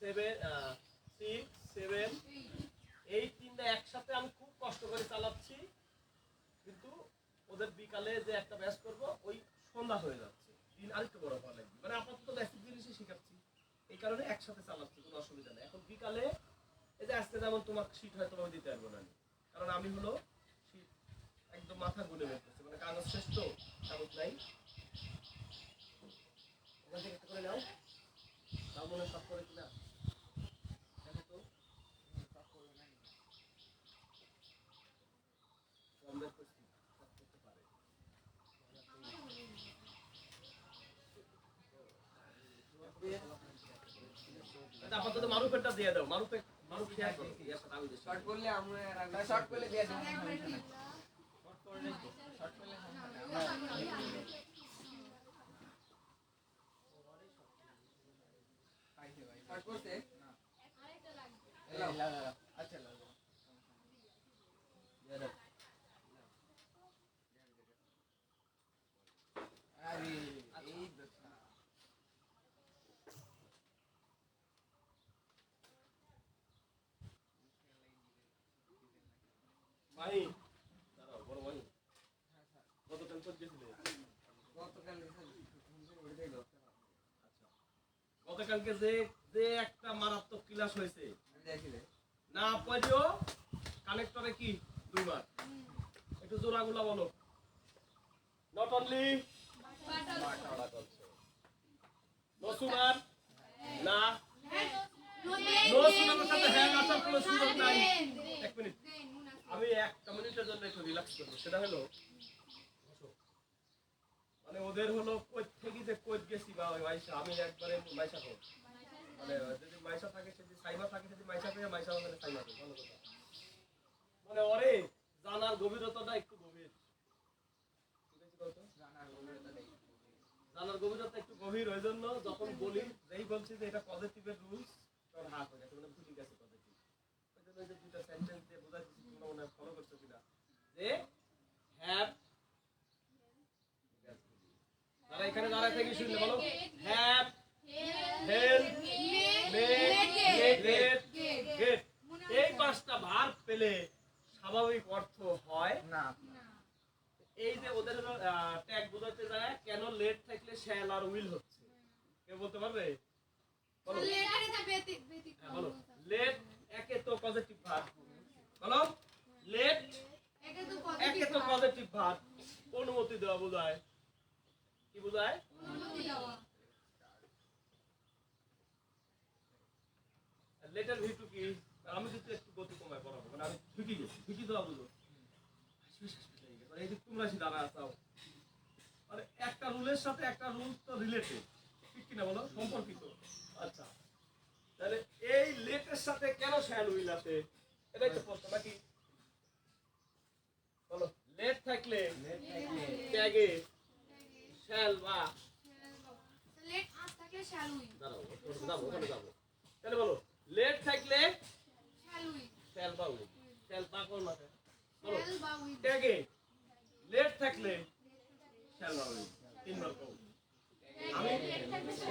7 এই তিনটা একসাথে আমি খুব কষ্ট করে চালাচ্ছি, কিন্তু ওদের বিকালে যে একটা ব্যাচ করবো ওই সন্ধ্যা হয়ে যাচ্ছে, দিন আরেকটু বড় হওয়া লাগবে। মানে আপাতত বেসিক জিনিসই শেখাচ্ছি, এই কারণে একসাথে চালাচ্ছি, কোনো অসুবিধা নেই। এখন বিকালে এই যে আজকে যেমন তোমার শীট হয়তো আমি দিতে পারবো না, কারণ আমি হলো শীট একদম মাথা গুলে বের করছি, মানে কাগজ শেষ তো, কাগজ নাই। ওখান থেকে একটা করে নাও, তাও মনে সব করে কিনা দেখো তো, সব করবে না কম বের করছি, সব করতে পারে। আপাতত মারুফেরটা দিয়ে দাও, মারুফ শেয়ার করো, ইয়ার সাথে আমি শর্ট করলে আমরা শর্ট করলে দিয়ে দেব, শর্ট করলে শর্ট করতে না আচ্ছা আরে এই দশা ভাই দাঁড়াও, বড় ভাই কত টেনশন গেছিলে? গতকালকে যে যে একটা মারাত্মক ক্লাস হয়েছে না পড়িও, কানেক্টরে কি দুইবার একটু জোড়াগুলা বলো। নট অনলি নো সুনার না, নো সুনারের সাথে হ্যাঁ আসার কোনো সুযোগ নাই। এক মিনিট, আমি একটা মিনিটের জন্য একটু রিল্যাক্স করবো। সেটা হলো মানে ওদের হলো কোচ থেকে যে কোচ গেছি বা ওই মাইশা, আমি একবারে মাইশা হোক, মানে যদি মাইশা থাকে সেদিন সাইমা থাকে, সেদিন মাইশা পেয়ে মাইশা মানে সাইমা পেয়ে, ভালো কথা। মানে ওরে জানার গভীরতাটা একটু গভীর, জানার গভীরতা একটু গভীর। ওই জন্য যখন বলি যেই বলছি যে এটা পজিটিভের রুলস, তখন হাত হয়ে গেছে, মানে ভুলে গেছে পজিটিভ। ওই জন্য যে দুইটা সেন্টেন্স দিয়ে বোঝাচ্ছি, তোমরা মনে ফলো করছো কিনা, যে হ্যাভ, যারা এখানে দাঁড়ায় থেকে শুনলে বলো have, help, make, get, get. এই পাঁচটা ভার্ব পেলে স্বাভাবিক অর্থ হয় না। এই যে ওদের ট্যাগ বোঝাতে যায় কেন লেট থাকলে শ্যাল আর উইল হচ্ছে, কেউ বলতে পারবে? বলো বলো। লেট একে তো পজিটিভ ভার্ব, বলো লেট একে তো পজিটিভ ভার্ব, অনুমতি দেওয়া বোঝায়। কি বোঝায়? লেটার ভিটু কি? আমি কিন্তু একটু গতি কমায় পড়াবো, মানে আমি ঢুকি গেছি, ঢুকি দেওয়া বুঝো। এই যে তোমরা সে দাঁড়া আসাও, মানে একটা রুলের সাথে একটা রুল তো রিলেটেড, ঠিক কিনা বলো, সম্পর্কিত। আচ্ছা, তাহলে এই লেটের সাথে কেন শ্যাল উইল আছে, এটাই তো প্রশ্ন নাকি? বলো, লেট থাকলে ট্যাগে শ্যাল বা লেট আজ থাকে শ্যাল উইল। দাঁড়াও, যাবো ওখানে যাবো। তাহলে বলো, লেট থাকলে শ্যাল উইল। শ্যাল বা উইল, শ্যাল বা কোন মাঠে? বলো, শ্যাল বা উইল। ট্যাগে লেট থাকলে শ্যাল বা উইল, তিনবার কও। আমি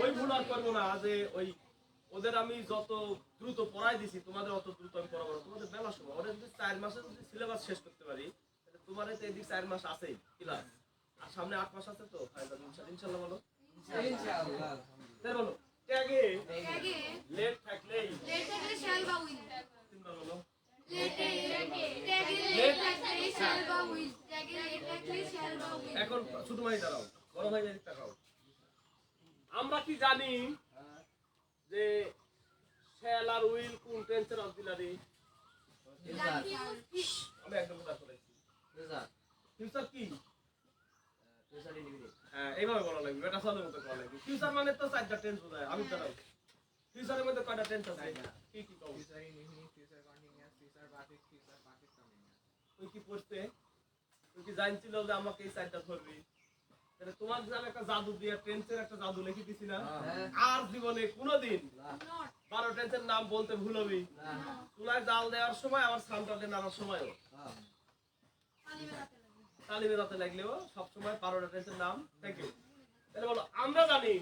ওই ভুল আর করবো না যে ওই ওদের আমি যত দ্রুত পড়াই দিছি তোমাদের অত দ্রুত আমি পড়াবো না, তোমাদের বেলা সময়। ওদের যদি 4 মাসে যদি সিলেবাস শেষ করতে পারি তাহলে তোমার তো এদিক 4 মাস আছেই ক্লাস, আর সামনে 8 মাস আছে তো ইনশাআল্লাহ। বলো ইনশাআল্লাহ। তাহলে বলো, ট্যাগে ট্যাগে লেট থাকলেই লেট থাকলে শ্যাল বা উইল। তিনবার বলো। ট্যাগে লেট থাকলে শ্যাল বা উইল। ট্যাগে লেট থাকলে শ্যাল বা উইল। এখন ছোট ভাই দাঁড়াও, বড় ভাই এদিক তাকাও। আমরা কি জানি যে শ্যাল আর উইল কোন টেন্সের অক্সিলারি? আমি একদম কথা বলেছি। ফিউচার ফিউচার কি? Future individual. হ্যাঁ, এইভাবে বলা লাগবে, এটা সালের মতো বলা লাগবে। ফিউচার মানে তো 4টা টেন্স বোঝায়। আমি দাঁড়াও, ফিউচারের মধ্যে কয়টা টেন্স আছে? কি কি কও? Future indefinite, future continuous, future perfect, future perfect continuous. তুই কি পড়তে? তুই কি জানছিল যে আমাকে এই 4টা ধরবি? তাহলে তোমার যে আমি একটা জাদু দিয়ে টেন্সের একটা জাদু লিখে দিছি না, আর জীবনে কোনোদিন নট 12 টেন্সের নাম বলতে ভুল হবি? চুলায় জাল দেওয়ার সময়, আবার সানটাতে নাড়ার সময়ও, পানি মেলাতে লাগে। তালিমে যাতে লাগলেও সবসময় 12টা টেন্সের নাম থেকে। তাহলে বলো, আমরা জানি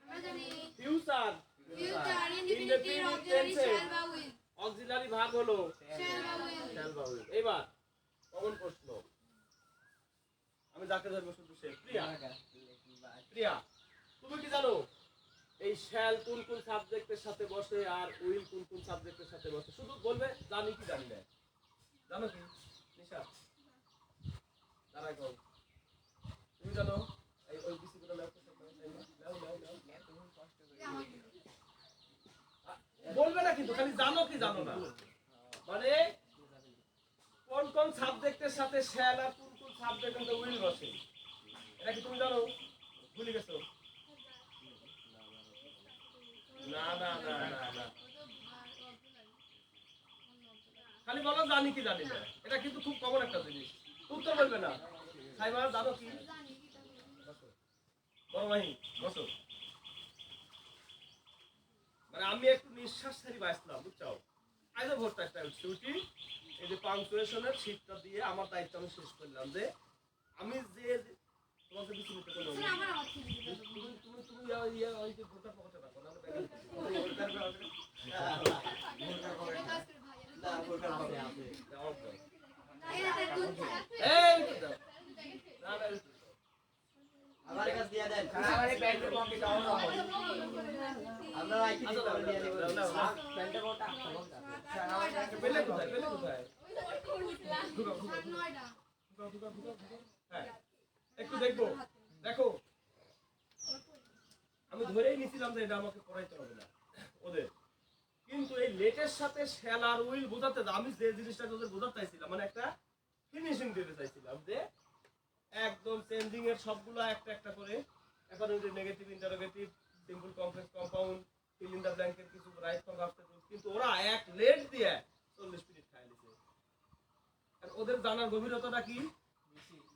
আমরা জানি ফিউচার ফিউচার ইনডিফিনিটিভ অক্সিলারি শ্যাল বা উইল। অক্সিলারি ভার্ব হলো শ্যাল বা উইল। শ্যাল বা উইল। এবার কমন প্রশ্ন, আমি যাকে ধরবো শুধু সে। প্রিয়া, প্রিয়া, তুমি কি জানো এই শ্যাল কোন কোন সাবজেক্টের সাথে বসে আর উইল কোন কোন সাবজেক্টের সাথে বসে? শুধু বলবে জানি কি জানি না। জানো কি নিশা? দাঁড়াই কও, তুমি জানো? এই ওই বিসিগুলো নাও তো, নাও নাও নাও। বলবে না কিন্তু, খালি জানো কি জানো না। মানে কোন কোন সাবজেক্টের সাথে শ্যাল আর কোন কোন সাবজেক্টের উইল বসে, এটা কি তুমি জানো? ভুলে গেছো? না না না না না, খালি বলো জানি কি জানি না। এটা কিন্তু খুব কমন একটা জিনিস, উত্তর বলবে না। সাইমা জানো কি? বড় ভাই বসো। মানে আমি একটু নিঃশ্বাস ছাড়ি বাঁচলাম, বুঝছো? আজও ভোরটা একটা উঠি, এই যে পাংচুয়েশনের শীটটা দিয়ে আমার দায়িত্ব আমি শেষ করলাম যে আমি যে তোমাকে কিছু নিতে বলবো। স্যার আমার আওয়াজ ঠিক আছে। তুমি তুমি তুমি ওই যে ভোরটা পকেটে রাখো না, এটা কাজ করে ভাই। না ভোটার হবে আছে। এটা দুধ খায়। এই দাও না না, আমার কাছে দিয়া দেন। আমার এই প্যান্টের পকেট অন হবে। আমরা আইটি আচ্ছা, করে দিয়া দেব। দাও, দাও, দাও। প্যান্টের বড়টা পেলে কোথায়, পেলে কোথায়? ঢুকাও, ঢুকাও, সাত নয়টা। ঢুকাও, ঢুকাও, ঢুকাও, ঢুকাও। হ্যাঁ, একটু দেখবো, দেখো। আমি ধরেই নিছিলাম যে এটা আমাকে পড়াইতে হবে না ওদের, কিন্তু এই লেটের সাথে শ্যাল আর উইল বোঝাতে, আমি যে জিনিসটা ওদের বোঝাতে চাইছিলাম, মানে একটা ফিনিশিং দিতে চাইছিলাম যে একদম চেঞ্জিং এর সবগুলো একটা একটা করে, এখন negative, interrogative, simple, complex, compound, fill in the ব্ল্যাঙ্কের কিছু রাইট ফ্রম আফটার, কিন্তু ওরা এক লেট দিয়ে 40 মিনিট খাই দিছে। আর ওদের জানার গভীরতাটা কি?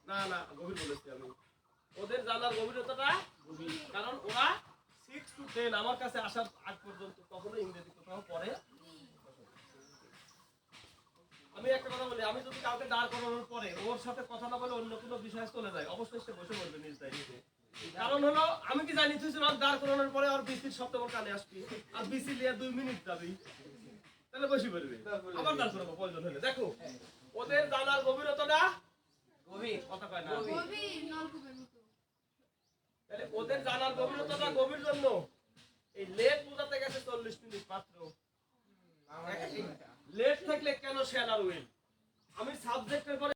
না না, গভীর বলেছি আমি। ওদের জানার গভীরতাটা গভীর, কারণ ওরা 6 to 10 আমার কাছে আসার আগ পর্যন্ত কখনো ইংরেজি কোথাও পড়ে। আমি একটা কথা বলি, আমি যদি কাউকে দাঁড় করানোর পরে ওর সাথে কথা না বলে অন্য কোনো বিষয়ে চলে যায়, অবশ্যই সে বসে বলবে নিজ দায়িত্বে। কারণ হলো আমি কি জানি তুই ওর দাঁড় করানোর পরে ওর বিসির শব্দ ওর কানে আসবি, আর বিসি নিয়ে 2 মিনিট যাবি, তাহলে বসে পড়বে, আবার দাঁড় করাবো প্রয়োজন হলে। দেখো ওদের জানার গভীরতাটা গভীর, কথা কয় না, গভীর নলকূপের মতো। তাহলে ওদের জানার গভীরতাটা গভীর জন্য এই লেট বোঝাতে গেছে 40 মিনিট মাত্র। লেট থাকলে কেন শ্যাল আর উইল? আমি সাবজেক্টের পরে